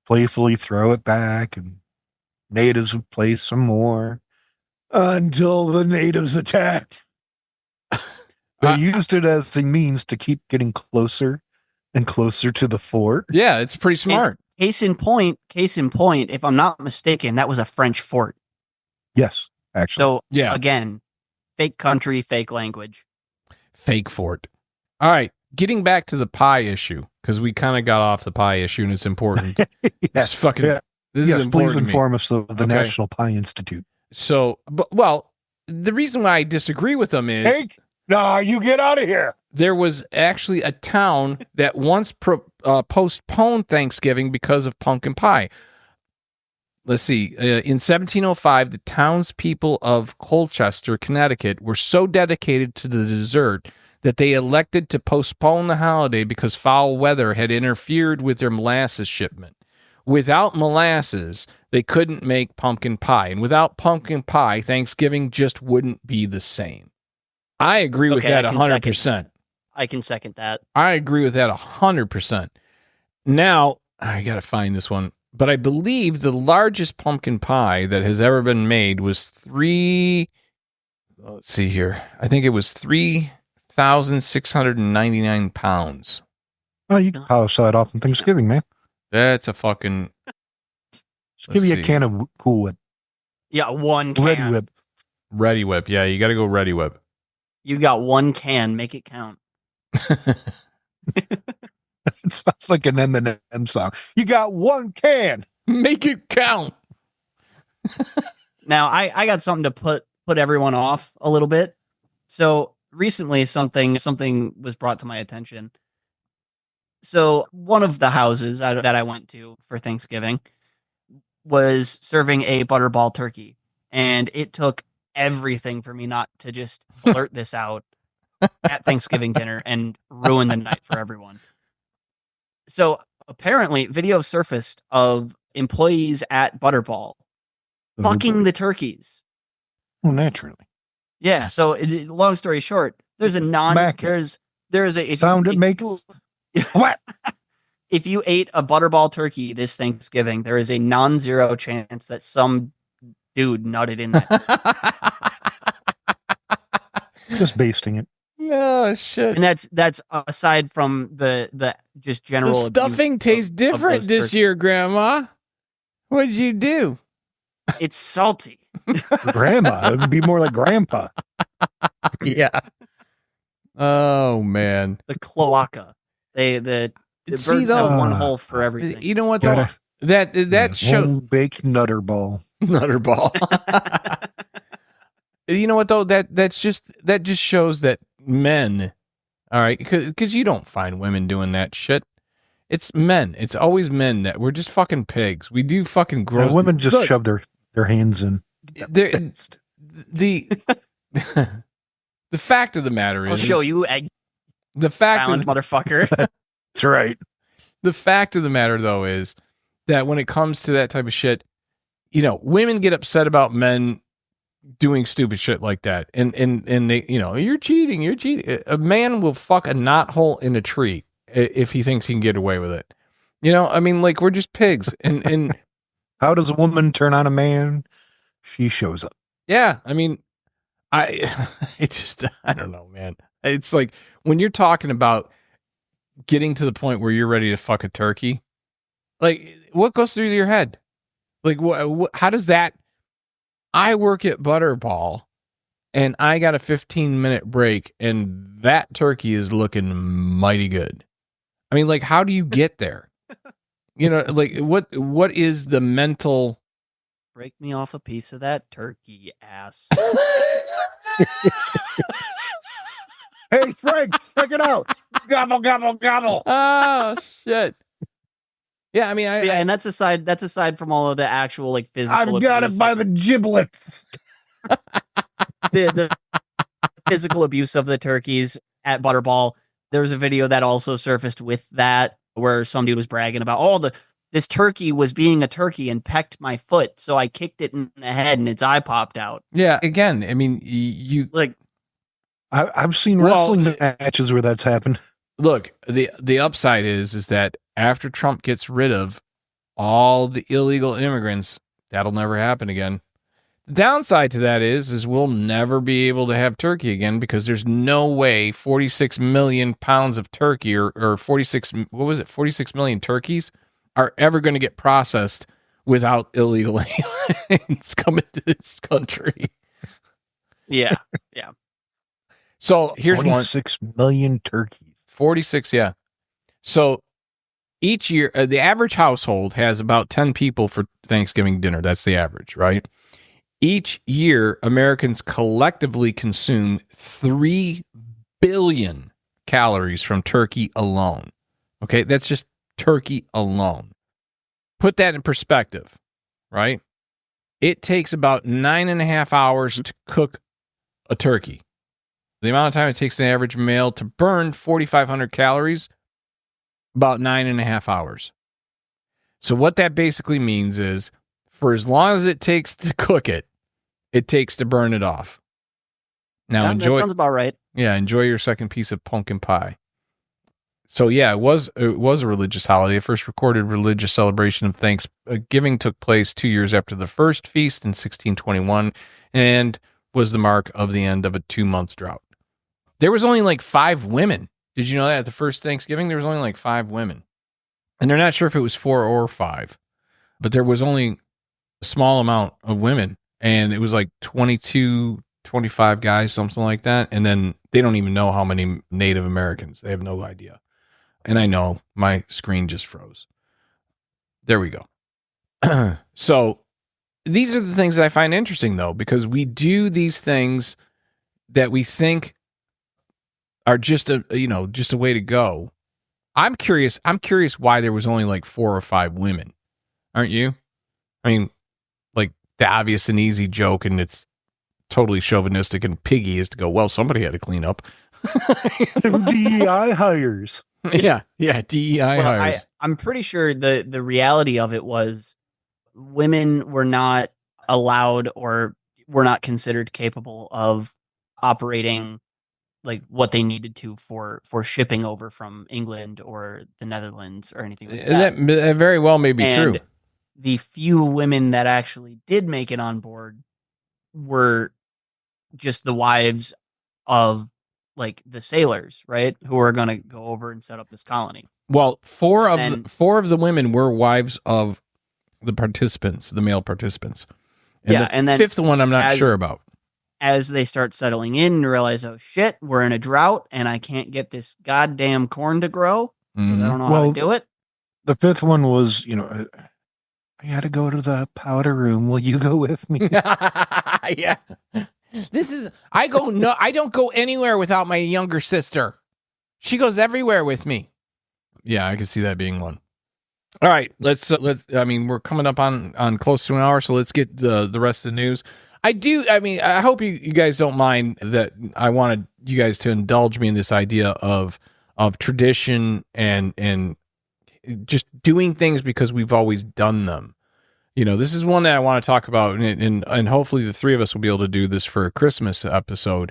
playfully throw it back, and natives would play some more until the natives attacked. They used it as a means to keep getting closer and closer to the fort. Yeah, it's pretty smart. And case in point, if I'm not mistaken, that was a French fort. Yes, actually. So, Yeah. again, fake country, fake language. Fake fort. All right. Getting back to the pie issue, because we kind of got off the pie issue and it's important. This fucking, Yeah. this Yes, is please important to me. inform us of the Okay. National Pie Institute. So, the reason why I disagree with them is No, you get out of here. there was actually a town that once postponed Thanksgiving because of pumpkin pie. Let's see. In 1705, the townspeople of Colchester, Connecticut, were so dedicated to the dessert that they elected to postpone the holiday because foul weather had interfered with their molasses shipment. Without molasses, they couldn't make pumpkin pie. And without pumpkin pie, Thanksgiving just wouldn't be the same. I agree with that 100%. I can second that. I agree with that 100%. Now, I got to find this one. But I believe the largest pumpkin pie that has ever been made was let's see here. I think it was 3,699 pounds. Oh, you can polish that off on Thanksgiving, man. That's a fucking... Just give Let's you see. a can of Cool Whip. Yeah, one can. Red Whip. Ready Whip. Yeah, you got to go Ready Whip. You got one can. Make it count. It sounds like an Eminem song. You got one can. Make it count. Now, I got something to put everyone off a little bit. So recently, something was brought to my attention. So one of the houses that I went to for Thanksgiving was serving a butterball turkey, and it took everything for me not to just blurt this out at Thanksgiving dinner and ruin the night for everyone. So apparently, video surfaced of employees at Butterball fucking the turkeys. Well, naturally. Yeah. So long story short, there's a Sound it makes. What? If you ate a Butterball turkey this Thanksgiving, there is a non-zero chance that some dude nutted in that. Just basting it. Oh shit. And that's aside from the just The general stuffing abuse tastes of different those this turkeys. year, Grandma. What'd you do? It's salty. Grandma. It would be more like grandpa. Yeah. Oh man. The cloaca. The See, birds though, have one hole for everything. You know what though? Gotta- That show home baked nutter ball. Nutter ball. You know what though? That just shows that men, all right, because you don't find women doing that shit. It's men. It's always men that we're just fucking pigs. We do fucking gross. Women just Look, shove their hands in. the the fact of the matter I'll is show you, egg the fact bound of, motherfucker. That's right. the fact of the matter though is that when it comes to that type of shit, you know, women get upset about men doing stupid shit like that, and they, you know, you're cheating. A man will fuck a knothole in a tree if he thinks he can get away with it. You know, I mean, like, we're just pigs, and How does a woman turn on a man? She shows up. yeah, I mean, I don't know, man. It's like when you're talking about getting to the point where you're ready to fuck a turkey, like, what goes through your head? Like, how does that? I work at Butterball, and I got a 15-minute break, and that turkey is looking mighty good. I mean, like, how do you get there? You know, like, what is the mental? Break me off a piece of that turkey ass. Hey, Frank, check it out. Gobble, gobble, gobble. Oh shit! Yeah, I mean, Yeah, and that's aside from all of the actual like physical. I've got it abuse, by the giblets. the physical abuse of the turkeys at Butterball. There was a video that also surfaced with that where some dude was bragging about, this turkey was being a turkey and pecked my foot, so I kicked it in the head and its eye popped out. yeah. Again, I mean, you Like, I've seen wrestling matches where that's happened. look. The upside is that after Trump gets rid of all the illegal immigrants, that'll never happen again. The downside to that is we'll never be able to have turkey again because there's no way 46 million pounds of turkey or 46 million turkeys are ever going to get processed without illegal aliens coming to this country. yeah. So here's 26 million turkeys. 46, yeah. So each year, the average household has about 10 people for Thanksgiving dinner. That's the average, right? Each year, Americans collectively consume 3 billion calories from turkey alone. Okay, that's just turkey alone. Put that in perspective, right? It takes about 9.5 hours to cook a turkey. The amount of time it takes an average male to burn 4,500 calories, about 9.5 hours. So what that basically means is, for as long as it takes to cook it, it takes to burn it off. Now Yeah, enjoy. that sounds about right. Yeah, enjoy your second piece of pumpkin pie. So yeah, it was a religious holiday. The first recorded religious celebration of Thanksgiving took place 2 years after the first feast in 1621, and was the mark of the end of a 2-month drought. There was only like 5 women. Did you know that at the first Thanksgiving there was only like 5 women, and they're not sure if it was 4 or 5, but there was only a small amount of women, and it was like 22, 25 guys, something like that. And then they don't even know how many Native Americans. They have no idea. And I know my screen just froze. There we go. So these are the things that I find interesting, though, because we do these things that we think are just a way to go. I'm curious why there was only like 4 or 5 women. Aren't you? I mean, like, the obvious and easy joke, and it's totally chauvinistic and piggy, is to go, well, somebody had to clean up. DEI hires. Yeah, DEI hires. I'm pretty sure the reality of it was women were not allowed or were not considered capable of operating like what they needed to for shipping over from England or the Netherlands or anything like that. That very well may be true. the few women that actually did make it on board were just the wives of like the sailors, right? Who are going to go over and set up this colony. Well, four of And- the women were wives of the participants, the male participants. And Yeah, the and then fifth one I'm not sure about. As they start settling in and realize, oh shit, we're in a drought and I can't get this goddamn corn to grow because I don't know how Well, to do it. The fifth one was, I got to go to the powder room. Will you go with me? Yeah. I don't go anywhere without my younger sister. She goes everywhere with me. Yeah, I can see that being one. All right, let's we're coming up on close to an hour, so let's get the rest of the news. I hope you guys don't mind that I wanted you guys to indulge me in this idea of tradition and just doing things because we've always done them. This is one that I want to talk about, and hopefully the three of us will be able to do this for a Christmas episode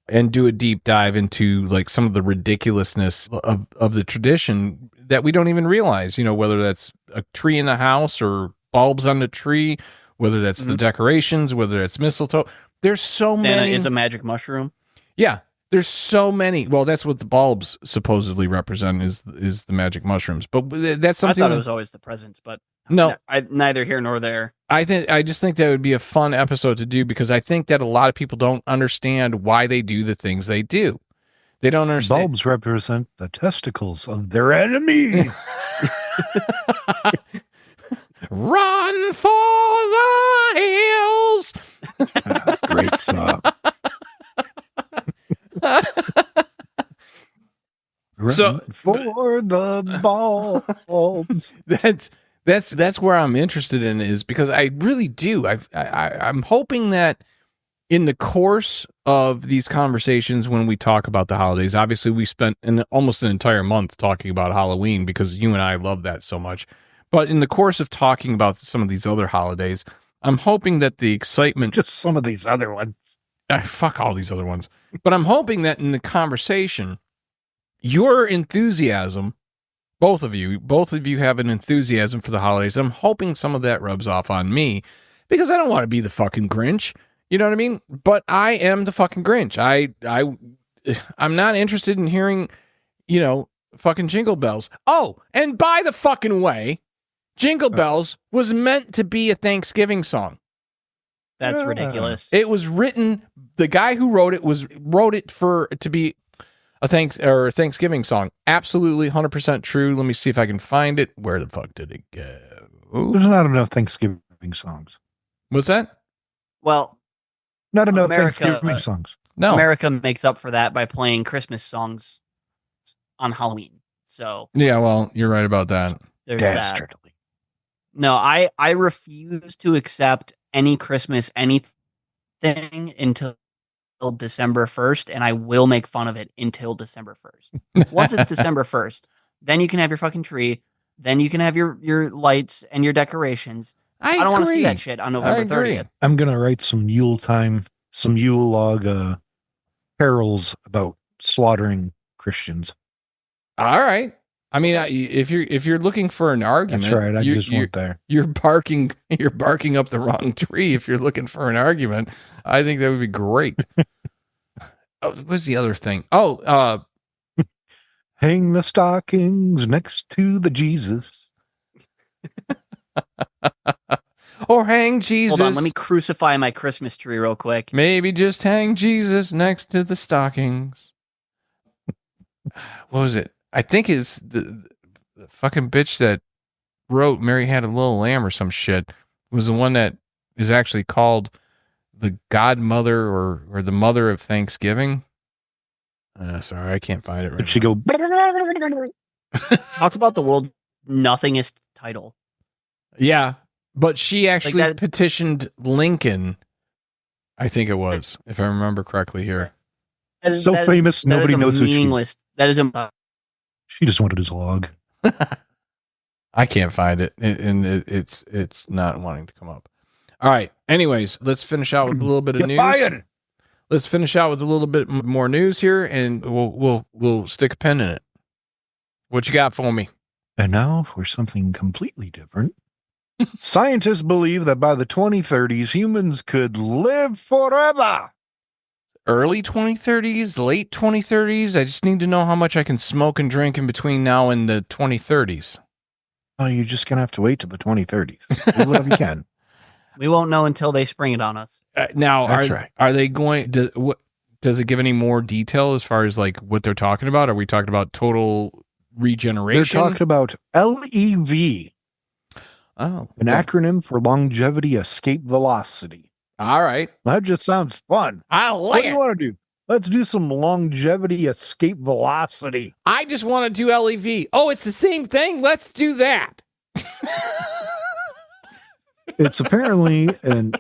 and do a deep dive into like some of the ridiculousness of the tradition that we don't even realize, whether that's a tree in the house or bulbs on the tree, whether that's the decorations, whether it's mistletoe. There's so Santa many. is a magic mushroom. Yeah. There's so many. Well, that's what the bulbs supposedly represent is the magic mushrooms. But that's something. I thought it was always the presents, but no, neither here nor there. I just think that would be a fun episode to do because I think that a lot of people don't understand why they do the things they do. They don't understand. Bulbs represent the testicles of their enemies. Run for the hills. Great song. So for the bulbs. That's where I'm interested in is because I really do. I'm hoping that in the course of these conversations when we talk about the holidays, obviously we spent almost an entire month talking about Halloween because you and I love that so much. But in the course of talking about some of these other holidays, I'm hoping that the excitement... Just some of these other ones. Fuck all these other ones. But I'm hoping that in the conversation, your enthusiasm, both of you have an enthusiasm for the holidays. I'm hoping some of that rubs off on me because I don't want to be the fucking Grinch. You know what I mean? But I am the fucking Grinch. I'm not interested in hearing, fucking Jingle Bells. Oh, and by the fucking way, Jingle Bells was meant to be a Thanksgiving song. That's ridiculous. It was written. The guy who wrote it wrote it to be a Thanksgiving song. Absolutely, 100% true. Let me see if I can find it. Where the fuck did it go? There's not enough Thanksgiving songs. What's that? Well, Not enough America- Thanksgiving songs. No. America makes up for that by playing Christmas songs on Halloween. So Yeah, well, you're right about that. there's that. Dastardly. No, I refuse to accept any Christmas anything until December 1st, and I will make fun of it until December 1st. Once it's December 1st, then you can have your fucking tree, then you can have your lights and your decorations. I don't want to see that shit on November 30th. I'm going to write some Yule log carols about slaughtering Christians. All right. I mean, if you're looking for an argument, That's right. I just went there. You're barking up the wrong tree. If you're looking for an argument, I think that would be great. What's the other thing? Hang the stockings next to the Jesus. Or hang Jesus. Hold on, let me crucify my Christmas tree real quick. Maybe just hang Jesus next to the stockings. What was it? I think it's the fucking bitch that wrote Mary Had a Little Lamb or some shit was the one that is actually called the godmother or the mother of Thanksgiving. Sorry, I can't find it right Did she now. go? Talk about the world nothingest title. Yeah, but she actually that- petitioned Lincoln, I think it was, if I remember correctly here. That is- So that is- famous, that is nobody a knows who she is. meaningless. That is a She just wanted his log. I can't find it, and it's not wanting to come up. All right. Anyways, let's finish out with a little bit of You're news. fired. Let's finish out with a little bit more news here, and we'll stick a pin in it. What you got for me? And now for something completely different. Scientists believe that by the 2030s, humans could live forever. Early 2030s, late 2030s. I just need to know how much I can smoke and drink in between now and the 2030s. Oh, you're just going to have to wait till the 2030s. Do whatever you can. We won't know until they spring it on us. Now, That's right. are they going? Does it give any more detail as far as like what they're talking about? Are we talking about total regeneration? They're talking about LEV, Oh, an acronym for longevity escape velocity. all right. That just sounds fun. I What like do you it. want to do? Let's do some longevity escape velocity. I just want to do LEV. Oh, it's the same thing. Let's do that. It's apparently an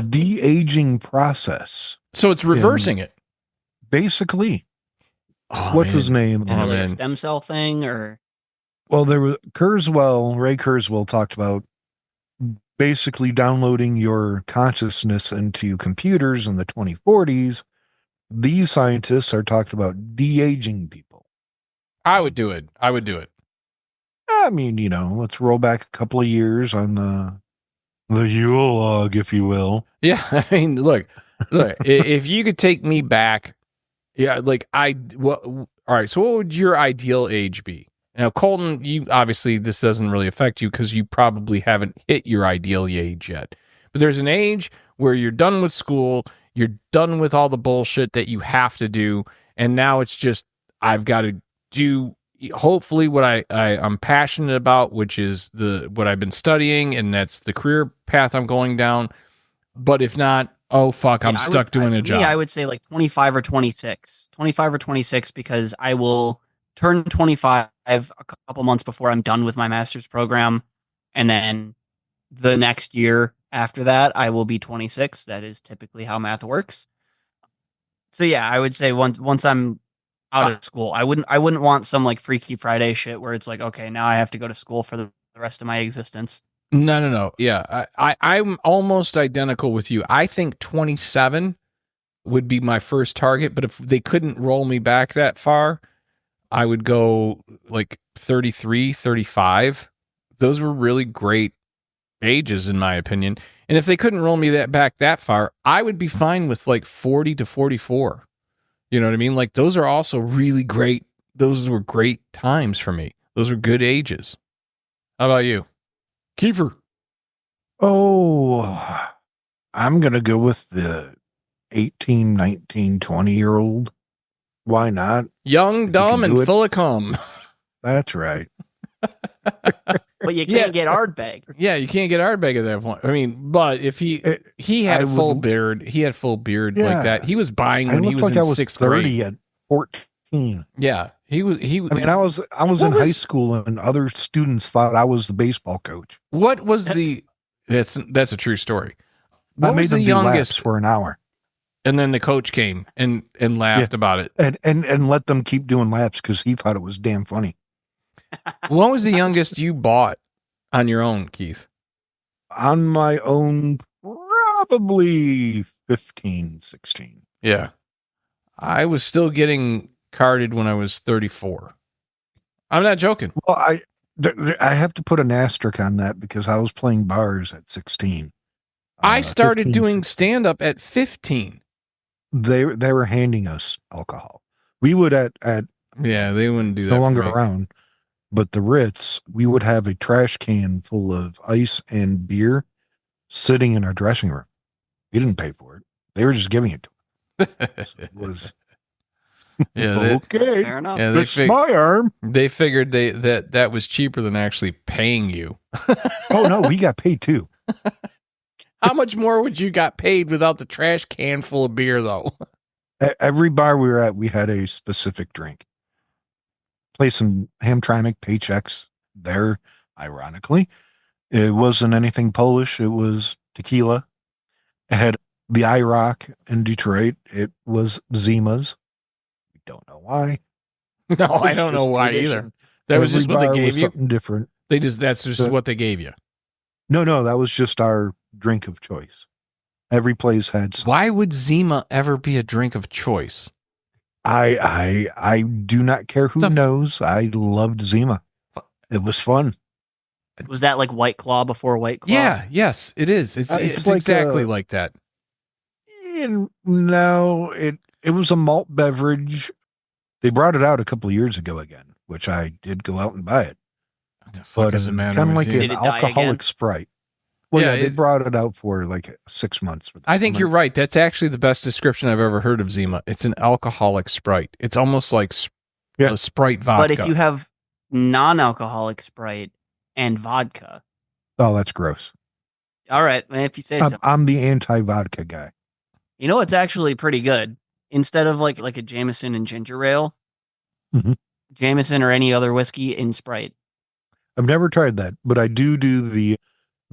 de-aging process. So it's reversing it. Basically, Oh, what's man. his name? Is it like man. a stem cell thing or? Well, there was Ray Kurzweil talked about basically downloading your consciousness into computers in the 2040s. These scientists are talking about de-aging people. I would do it. I mean, let's roll back a couple of years on the Yule log, if you will. Yeah. I mean, look, if you could take me back, yeah, like all right. So what would your ideal age be? Now, Colton, you obviously, this doesn't really affect you because you probably haven't hit your ideal age yet. But there's an age where you're done with school, you're done with all the bullshit that you have to do, and now it's just I've got to do hopefully what I'm passionate about, which is what I've been studying, and that's the career path I'm going down. But if not, oh fuck, I'm stuck doing a job. I would say like 25 or 26. 25 or 26 because I will turn 25 a couple months before I'm done with my master's program, and then the next year after that I will be 26. That is typically how math works. So yeah, I would say once I'm out of school, I wouldn't want some like Freaky Friday shit where it's like, okay, now I have to go to school for the rest of my existence. No. Yeah, I'm almost identical with you. I think 27 would be my first target, but if they couldn't roll me back that far, I would go like 33, 35. Those were really great ages, in my opinion. And if they couldn't roll me back that far, I would be fine with like 40 to 44. You know what I mean? Like those are also really great. Those were great times for me. Those were good ages. How about you? Kiefer? Oh, I'm going to go with the 18, 19, 20-year-old. Why not? Young, dumb, and full of cum. That's right. But you can't get Ardbeg. Yeah, you can't get Ardbeg at that point. I mean, but if he had a full beard, like that. He was buying when he was in sixth grade. 30 at 14. Yeah, he was. I mean, I was in high school, and other students thought I was the baseball coach. What was the? That's a true story. What I made was them the do laps youngest for an hour, and then the coach came and laughed about it, and let them keep doing laps because he thought it was damn funny. What was the youngest you bought on your own, Keith? On my own, probably 15, 16. Yeah. I was still getting carded when I was 34. I'm not joking. Well, I have to put an asterisk on that because I was playing bars at 16. I started doing stand-up at 15. They were handing us alcohol. We would at yeah, they wouldn't do that. No longer around. But the Ritz, we would have a trash can full of ice and beer sitting in our dressing room. We didn't pay for it. They were just giving it to us. So it was okay. Fair enough. Yeah, it's my arm. They figured that was cheaper than actually paying you. Oh no, we got paid too. How much more would you got paid without the trash can full of beer though? At every bar we were at, we had a specific drink. Play some Hamtramck paychecks there, ironically. It wasn't anything Polish. It was tequila. It had the IROC in Detroit. It was Zima's. We don't know why. No, I don't know why either. That was just what they gave you? Something different. That's just what they gave you. No, that was just our drink of choice. Every place had something. Why would Zima ever be a drink of choice? I do not care who knows. I loved Zima. It was fun. Was that like White Claw before White Claw? Yeah, yes, it is. It's like exactly like that. No, it was a malt beverage. They brought it out a couple of years ago again, which I did go out and buy it. What the fuck is the matter kind of with like you? Did an it die again? alcoholic Sprite. Well, Yeah, yeah, they brought it out for like 6 months. I think you're right. That's actually the best description I've ever heard of Zima. It's an alcoholic Sprite. It's almost like a Sprite vodka. But if you have non-alcoholic Sprite and vodka, Oh, that's gross. all right, if you say so. I'm the anti-vodka guy. You know, it's actually pretty good. Instead of like a Jameson and ginger ale, Mhm. Jameson or any other whiskey in Sprite. I've never tried that, but I do the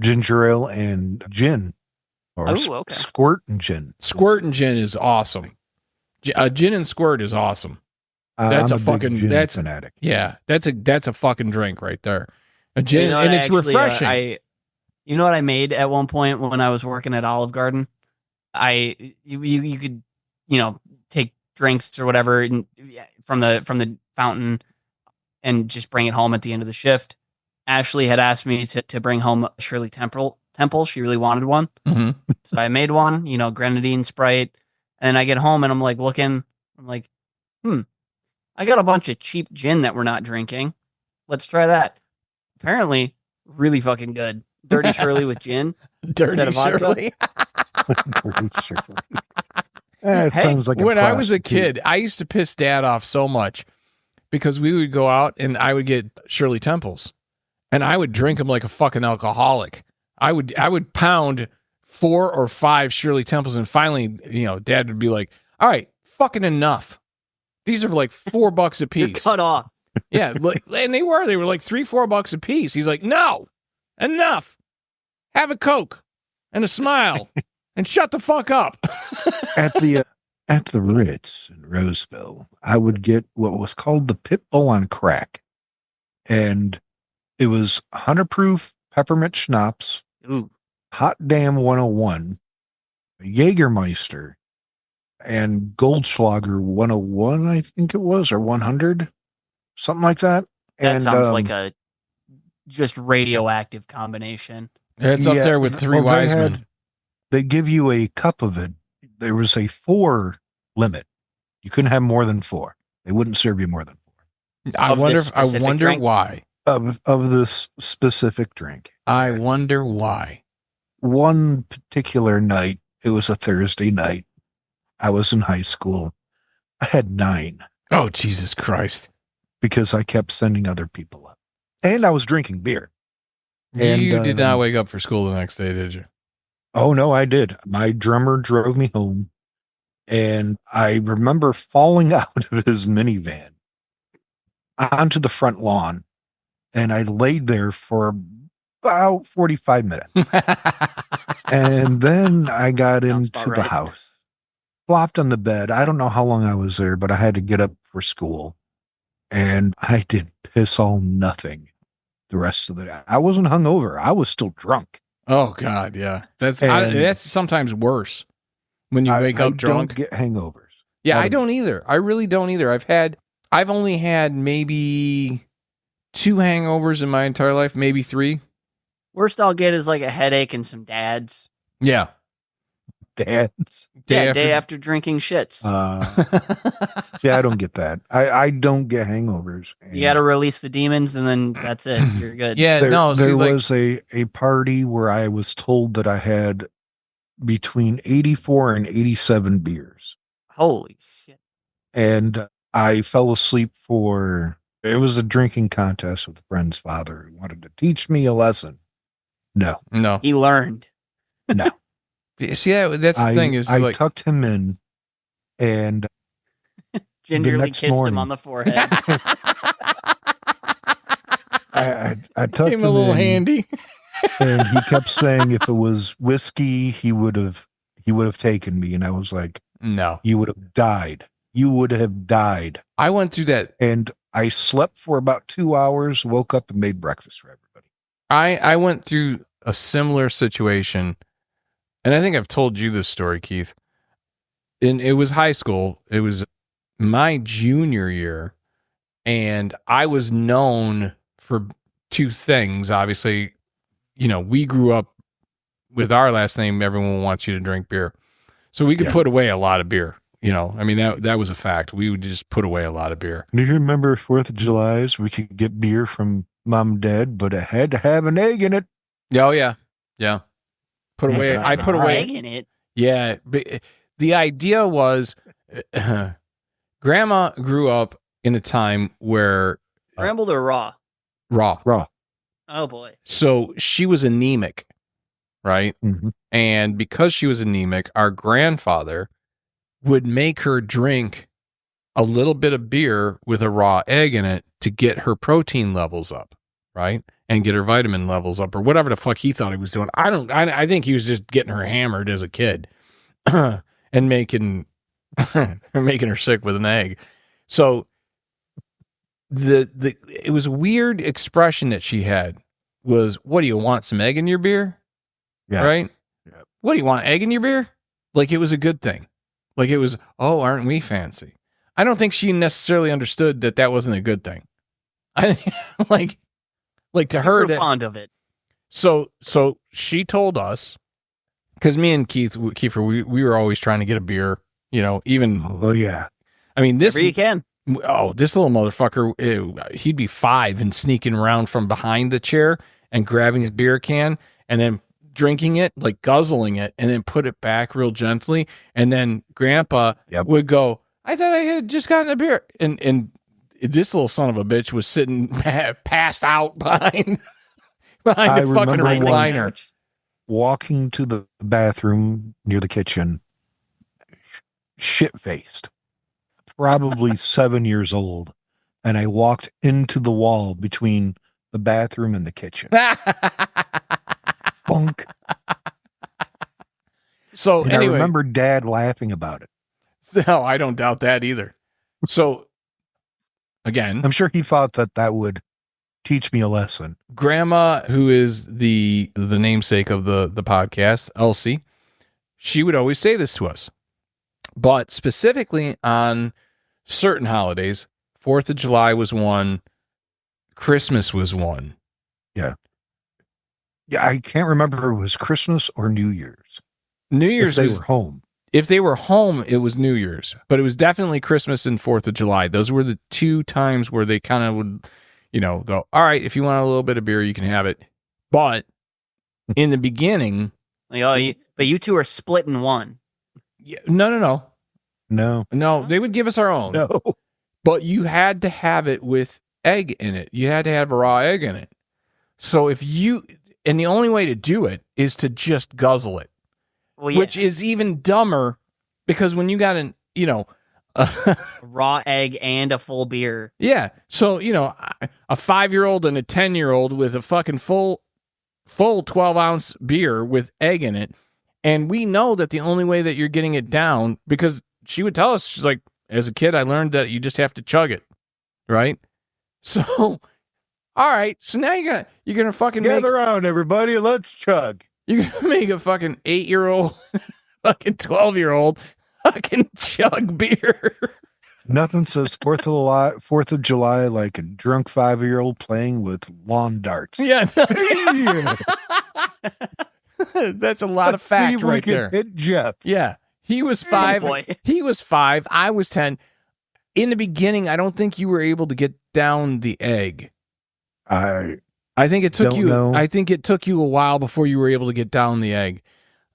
ginger ale and gin, or Okay. squirt and gin. Squirt and gin is awesome. Gin and squirt is awesome. That's I'm a fucking big gin that's fanatic. Yeah, that's a fucking drink right there. A gin, You know and what, it's actually, refreshing. You know what I made at one point when I was working at Olive Garden? You could, take drinks or whatever from the fountain and just bring it home at the end of the shift. Ashley had asked me to bring home Shirley Temple. She really wanted one. Mhm. So I made one, grenadine, Sprite. And I get home and I'm like looking, I'm like, I got a bunch of cheap gin that we're not drinking. Let's try that. Apparently, really fucking good. Dirty Shirley with gin instead Dirty of vodka. Shirley. Pretty sure. It Hey, sounds like when I was a prostitute. kid, I used to piss Dad off so much because we would go out and I would get Shirley Temples, and I would drink them like a fucking alcoholic. I would pound 4 or 5 Shirley Temples, and finally, Dad would be like, "All right, fucking enough. These are like $4 a You're piece." cut off. Yeah, and they were like $3-4 a piece. He's like, "No, enough. Have a Coke and a smile and shut the fuck up." at the Ritz in Roseville, I would get what was called the Pit Bull on crack, and it was 100 proof peppermint schnapps, Ooh. Hot Damn 101, Jägermeister, and Goldschlager 101, I think it was, or 100, something like that. That And sounds like a just radioactive combination. It's up there with Three Wise Men. They give you a cup of it. There was a 4 limit. You couldn't have more than 4. They wouldn't serve you more than 4 I Of this wonder specific drink? why. of this specific drink. I wonder why. One particular night, it was a Thursday night. I was in high school. I had 9 Oh, Jesus Christ. because I kept sending other people up. And I was drinking beer. And, You did not wake up for school the next day, did you? Oh, no, I did. My drummer drove me home. And I remember falling out of his minivan onto the front lawn. And I laid there for about 45 minutes. And then I got Sounds into about the right. house, flopped on the bed. I don't know how long I was there, but I had to get up for school. And I did piss all nothing the rest of the day. I wasn't hungover. I was still drunk. Oh, God, yeah. That's And- that's sometimes worse when you wake up drunk. I don't get hangovers. Yeah, I Adam. don't either. I really don't either. I've only had maybe 2 hangovers in my entire life, maybe 3. Worst I'll get is like a headache and some dads. Yeah. Dads. Day after drinking shits. Yeah, I don't get that. I don't get hangovers. You got to release the demons, and then that's it. You're good. Yeah, There, no, see, there like, was a party where I was told that I had between 84 and 87 beers. Holy shit. And I fell asleep it was a drinking contest with a friend's father who wanted to teach me a lesson. No. He learned. No. See, that's the thing is I like, tucked him in and Gingerly next kissed morning. him on the forehead. I tucked came him a little in, handy. and he kept saying if it was whiskey, he would have taken me. And I was like, No. you would have died. You would have died. I went through that. And I slept for about 2 hours, woke up and made breakfast for everybody. I went through a similar situation, and I think I've told you this story, Keith. And it was high school. It was my junior year, and I was known for two things. Obviously, we grew up with our last name. Everyone wants you to drink beer. So we could put away a lot of beer. I mean, that was a fact. We would just put away a lot of beer. Do you remember 4th of July's? We could get beer from mom and dad, but it had to have an egg in it. Oh, yeah. Yeah. I put away. Egg in it. Yeah. The idea was Grandma grew up in a time where. Scrambled or raw? Raw. Oh, boy. So she was anemic, right? Mm-hmm. And because she was anemic, our grandfather would make her drink a little bit of beer with a raw egg in it to get her protein levels up, right? And get her vitamin levels up, or whatever the fuck he thought he was doing. I think he was just getting her hammered as a kid and making her sick with an egg. So it was a weird expression that she had was, what do you want, some egg in your beer? Yeah. Right? Yeah. What do you want, egg in your beer? Like it was a good thing. Like it was, oh, aren't we fancy? I don't think she necessarily understood that wasn't a good thing. I like to her that fond of it. So she told us, because me and Kiefer, we were always trying to get a beer, even. Oh yeah. I mean, Wherever you can. Oh, this little motherfucker, he'd be 5 and sneaking around from behind the chair and grabbing a beer can and then drinking it, like guzzling it, and then put it back real gently. And then Grandpa would go, I thought I had just gotten a beer. And this little son of a bitch was sitting passed out behind the fucking recliner. Walking to the bathroom near the kitchen, shit-faced, probably 7 years old. And I walked into the wall between the bathroom and the kitchen. Bunk. So and anyway, I remember Dad laughing about it. No, I don't doubt that either. So again, I'm sure he thought that would teach me a lesson. Grandma, who is the namesake of the podcast, Elsie, she would always say this to us. But specifically on certain holidays, 4th of July was one, Christmas was one. Yeah. Yeah, I can't remember if it was Christmas or New Year's. New Year's if they were home. If they were home, it was New Year's, but it was definitely Christmas and 4th of July. Those were the two times where they kind of would, go, all right, if you want a little bit of beer, you can have it. But in the beginning, but you two are splitting one. Yeah, no. No, they would give us our own. No. But you had to have it with egg in it. You had to have a raw egg in it. So and the only way to do it is to just guzzle it. Well, yeah. Which is even dumber because when you got a raw egg and a full beer. Yeah. So, a 5-year-old and a 10-year-old with a fucking full 12-ounce beer with egg in it. And we know that the only way that you're getting it down, because she would tell us, she's like, as a kid, I learned that you just have to chug it. Right? So, all right. So now you're going to fucking gather around, everybody. Let's chug. You're going to make a fucking 8-year-old, fucking 12-year-old fucking chug beer. Nothing says 4th of July like a drunk 5-year-old playing with lawn darts. Yeah. That's a lot of fact right there. Hit Jeff. Yeah. He was 5. Oh, he was 5. I was 10. In the beginning, I don't think you were able to get down the egg. I think it took you. Know. I think it took you a while before you were able to get down the egg.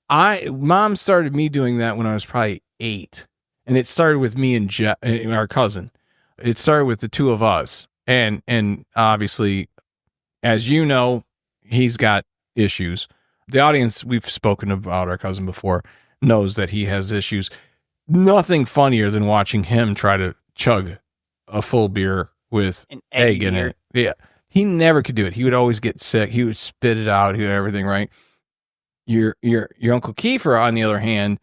Mom started me doing that when I was probably 8, and it started with me and Jeff, our cousin. It started with the two of us, and obviously, as you know, he's got issues. The audience, we've spoken about our cousin before, knows that he has issues. Nothing funnier than watching him try to chug a full beer with an egg in it. Yeah. He never could do it. He would always get sick. He would spit it out. He would everything, right? Your Uncle Kiefer, on the other hand,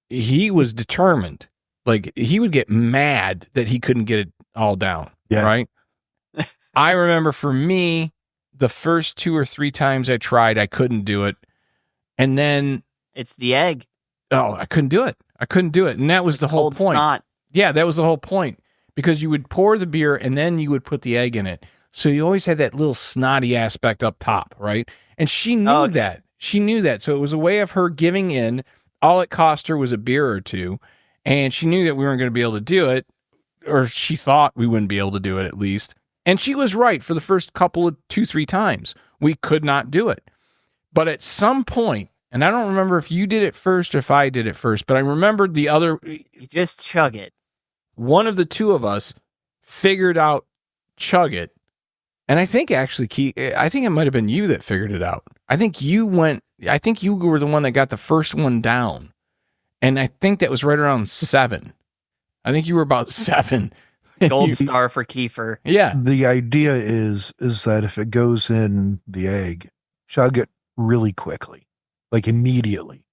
he was determined. Like, he would get mad that he couldn't get it all down, right? I remember for me, the first 2 or 3 times I tried, I couldn't do it. And then... It's the egg. Oh, I couldn't do it. And that was the whole point. Snot. Yeah, that was the whole point. because you would pour the beer and then you would put the egg in it. So you always had that little snotty aspect up top, right? And she knew that. She knew that. So it was a way of her giving in. All it cost her was a beer or two. And she knew that we weren't going to be able to do it, or she thought we wouldn't be able to do it at least. And she was right for the first couple of 2-3 times. We could not do it. But at some point, and I don't remember if you did it first or if I did it first, but I remembered the other. You just chug it. One of the two of us figured out chug it. And I think actually, I think it might have been you that figured it out. I think you were the one that got the first one down. And I think that was right around 7. I think you were about 7. Gold star for Kiefer. Yeah. The idea is that if it goes in the egg, chug it really quickly, like immediately.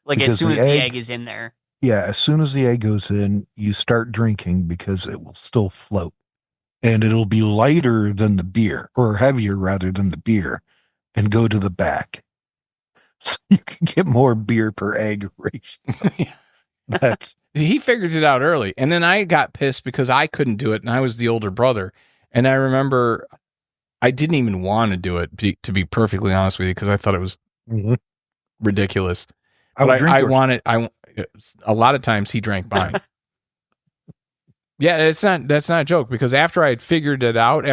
Like Because as soon the as the egg- egg is in there. Yeah, as soon as the egg goes in, you start drinking because it will still float. And it'll be lighter than the beer, or heavier rather than the beer, and go to the back. So you can get more beer per egg ratio. That's He figured it out early. And then I got pissed because I couldn't do it. And I was the older brother. And I remember I didn't even want to do it, to be perfectly honest with you, because I thought it was ridiculous. But I wanted, a lot of times he drank mine. Yeah, that's not a joke, because after I had figured it out,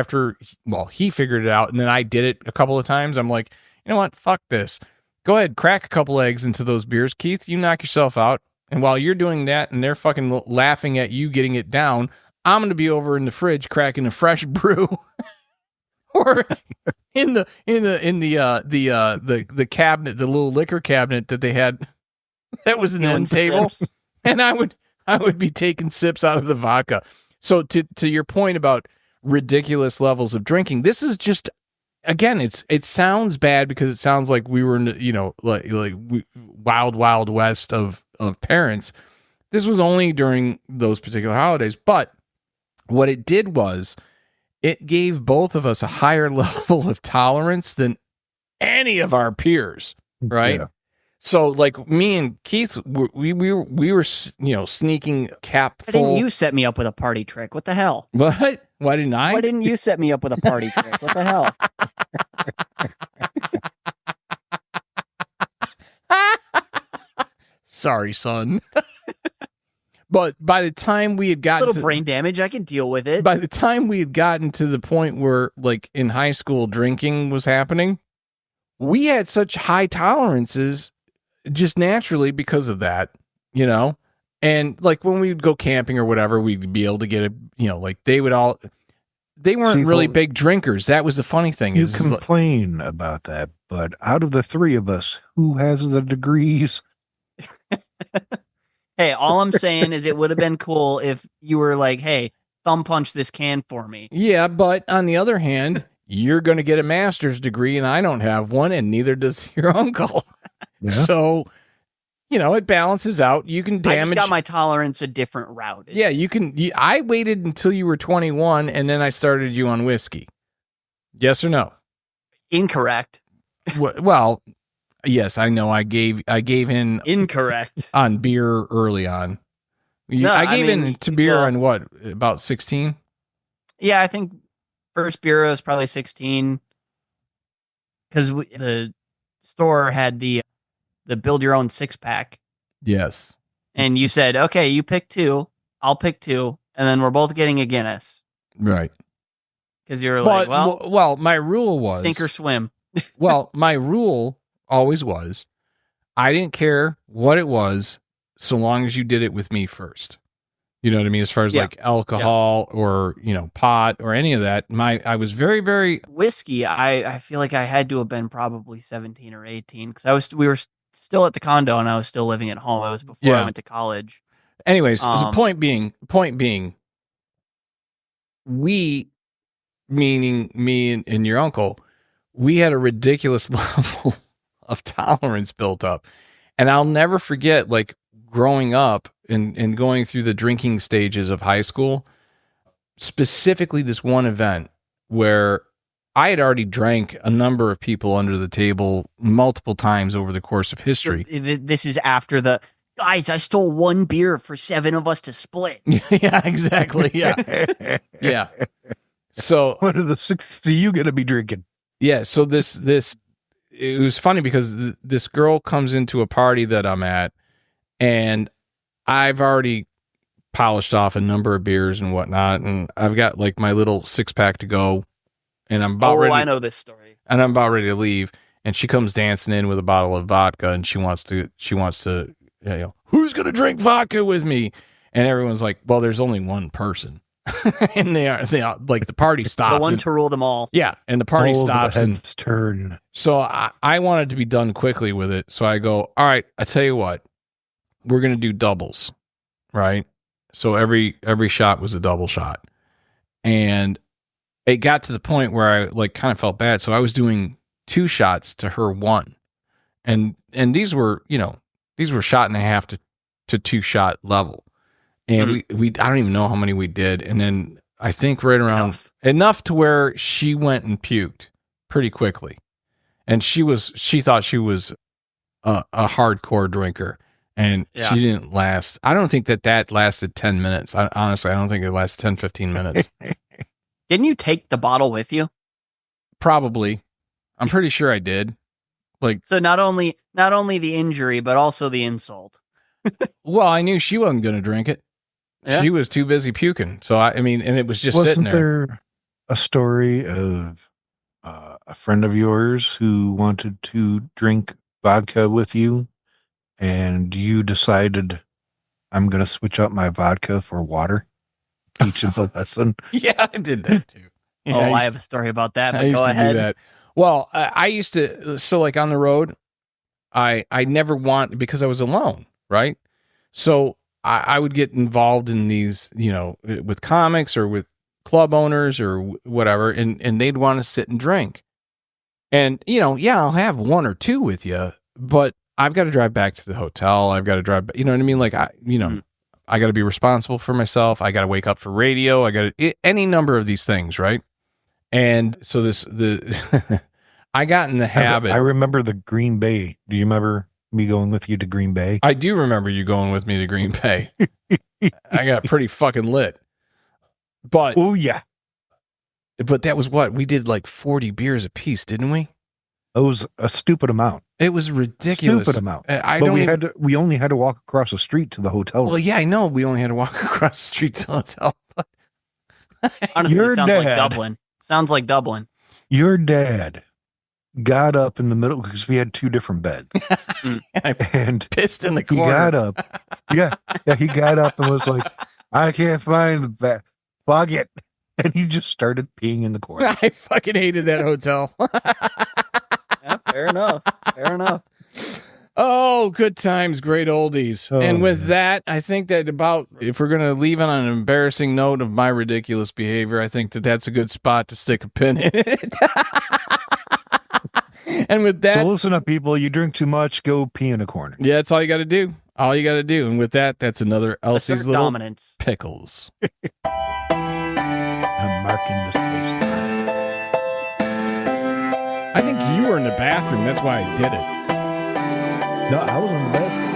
he figured it out, and then I did it a couple of times, I'm like, you know what? Fuck this. Go ahead, crack a couple eggs into those beers. Keith, you knock yourself out. And while you're doing that and they're fucking laughing at you getting it down, I'm going to be over in the fridge cracking a fresh brew. Or in the cabinet, the little liquor cabinet that they had that was an end table. And I would be taking sips out of the vodka. So to your point about ridiculous levels of drinking, this is just, again, it sounds bad because it sounds like we were in the, wild west of parents. This was only during those particular holidays, but what it did was it gave both of us a higher level of tolerance than any of our peers, right? Yeah. So like me and Keith, we were sneaking cap Why full. didn't you set me up with a party trick? What the hell? What? Why didn't I? Why didn't you set me up with a party trick? What the hell? Sorry, son. But by the time we had gotten Little brain damage, I can deal with it. by the time we had gotten to the point where, like, in high school drinking was happening, we had such high tolerances just naturally because of that, and like when we'd go camping or whatever, we'd be able to get they weren't really big drinkers. That was the funny thing. You complain about that, but out of the three of us, who has the degrees? Hey, all I'm saying is it would have been cool if you were like, hey, thumb punch this can for me. Yeah, but on the other hand, you're going to get a master's degree and I don't have one, and neither does your uncle. Yeah. So, it balances out. You can damage. I just got my tolerance a different route. Yeah, you can. I waited until you were 21 and then I started you on whiskey. Yes or no? Incorrect. Well, yes, I know. I gave in Incorrect. on beer early on. No, I gave in to beer on what, about 16? Yeah, I think first beer was probably 16, because the store had the build your own 6-pack, Yes. and you said, okay, you pick 2, I'll pick 2, and then we're both getting a Guinness, Right. because you were like, well, my rule was sink or swim. well, my rule always was I didn't care what it was so long as you did it with me first. You know what I mean? As far as like alcohol or, pot or any of that, I was very, very Whiskey, I feel like I had to have been probably 17 or 18, because we were still at the condo and I was still living at home. It was before I went to college. Anyways, the point being, we, meaning me and your uncle, we had a ridiculous level of tolerance built up. And I'll never forget, like, growing up and going through the drinking stages of high school, specifically this one event where I had already drank a number of people under the table multiple times over the course of history. This is after guys, I stole 1 beer for 7 of us to split. Yeah, exactly. Yeah. Yeah. So What are the 6 of you going to be drinking? yeah, so this it was funny because this girl comes into a party that I'm at, and I've already polished off a number of beers and whatnot, and I've got like my little 6-pack to go, and I'm about ready. I know this story. And I'm about ready to leave, and she comes dancing in with a bottle of vodka, and she wants to, who's gonna drink vodka with me? And everyone's like, well, there's only one person, and they are like the party stopped. The one to rule them all. Yeah, and the party All stops, the and heads turn. so I wanted to be done quickly with it. So I go, all right, I tell you what, we're gonna do doubles, right? So every shot was a double shot, and it got to the point where I like kind of felt bad. So I was doing 2 shots to her 1, and these were shot and a half to 2 shot level, and we I don't even know how many we did, and then I think right around enough to where she went and puked pretty quickly, and she thought she was a hardcore drinker. And she didn't last. I don't think that lasted 10 minutes. Honestly, I don't think it lasted 10, 15 minutes. Didn't you take the bottle with you? Probably. I'm pretty sure I did. Like, so not only the injury, but also the insult. Well, I knew she wasn't going to drink it. Yeah. She was too busy puking. So, I mean, and it was just sitting there. Wasn't there a story of a friend of yours who wanted to drink vodka with you? And you decided, I'm going to switch out my vodka for water. Teach him a lesson. Yeah, I did that too. Yeah, I have a story about that, but I used go to ahead. do that. Well, I used to, so like on the road, I never because I was alone, right? So I would get involved in these, with comics or with club owners or whatever, and they'd want to sit and drink. And, I'll have 1 or 2 with you, but I've got to drive back to the hotel. I've got to drive, you know what I mean? Like, I got to be responsible for myself. I got to wake up for radio. I got to, any number of these things, right? And so I got in the habit. I remember the Green Bay. Do you remember me going with you to Green Bay? I do remember you going with me to Green Bay. I got pretty fucking lit. But, oh, yeah. But that was what? We did like 40 beers a piece, didn't we? It was a stupid amount. It was ridiculous. Stupid amount. We only had to walk across the street to the hotel. Well, yeah, I know. We only had to walk across the street to the hotel. Honestly, it sounds like Dublin. Sounds like Dublin. Your dad got up in the middle because we had 2 different beds. And pissed in the corner. He got up. Yeah, he got up and was like, I can't find that. Fuck it. And he just started peeing in the corner. I fucking hated that hotel. Yeah, fair enough. Oh, good times, great oldies. And with that, I think that if we're going to leave on an embarrassing note of my ridiculous behavior, I think that's a good spot to stick a pin in it. And with that. So listen up, people. You drink too much, go pee in a corner. Yeah, that's all you got to do. All you got to do. And with that, that's another Elsie's little dominance. Pickles. I'm marking this place. I think you were in the bathroom. That's why I did it. No, I was on the bed.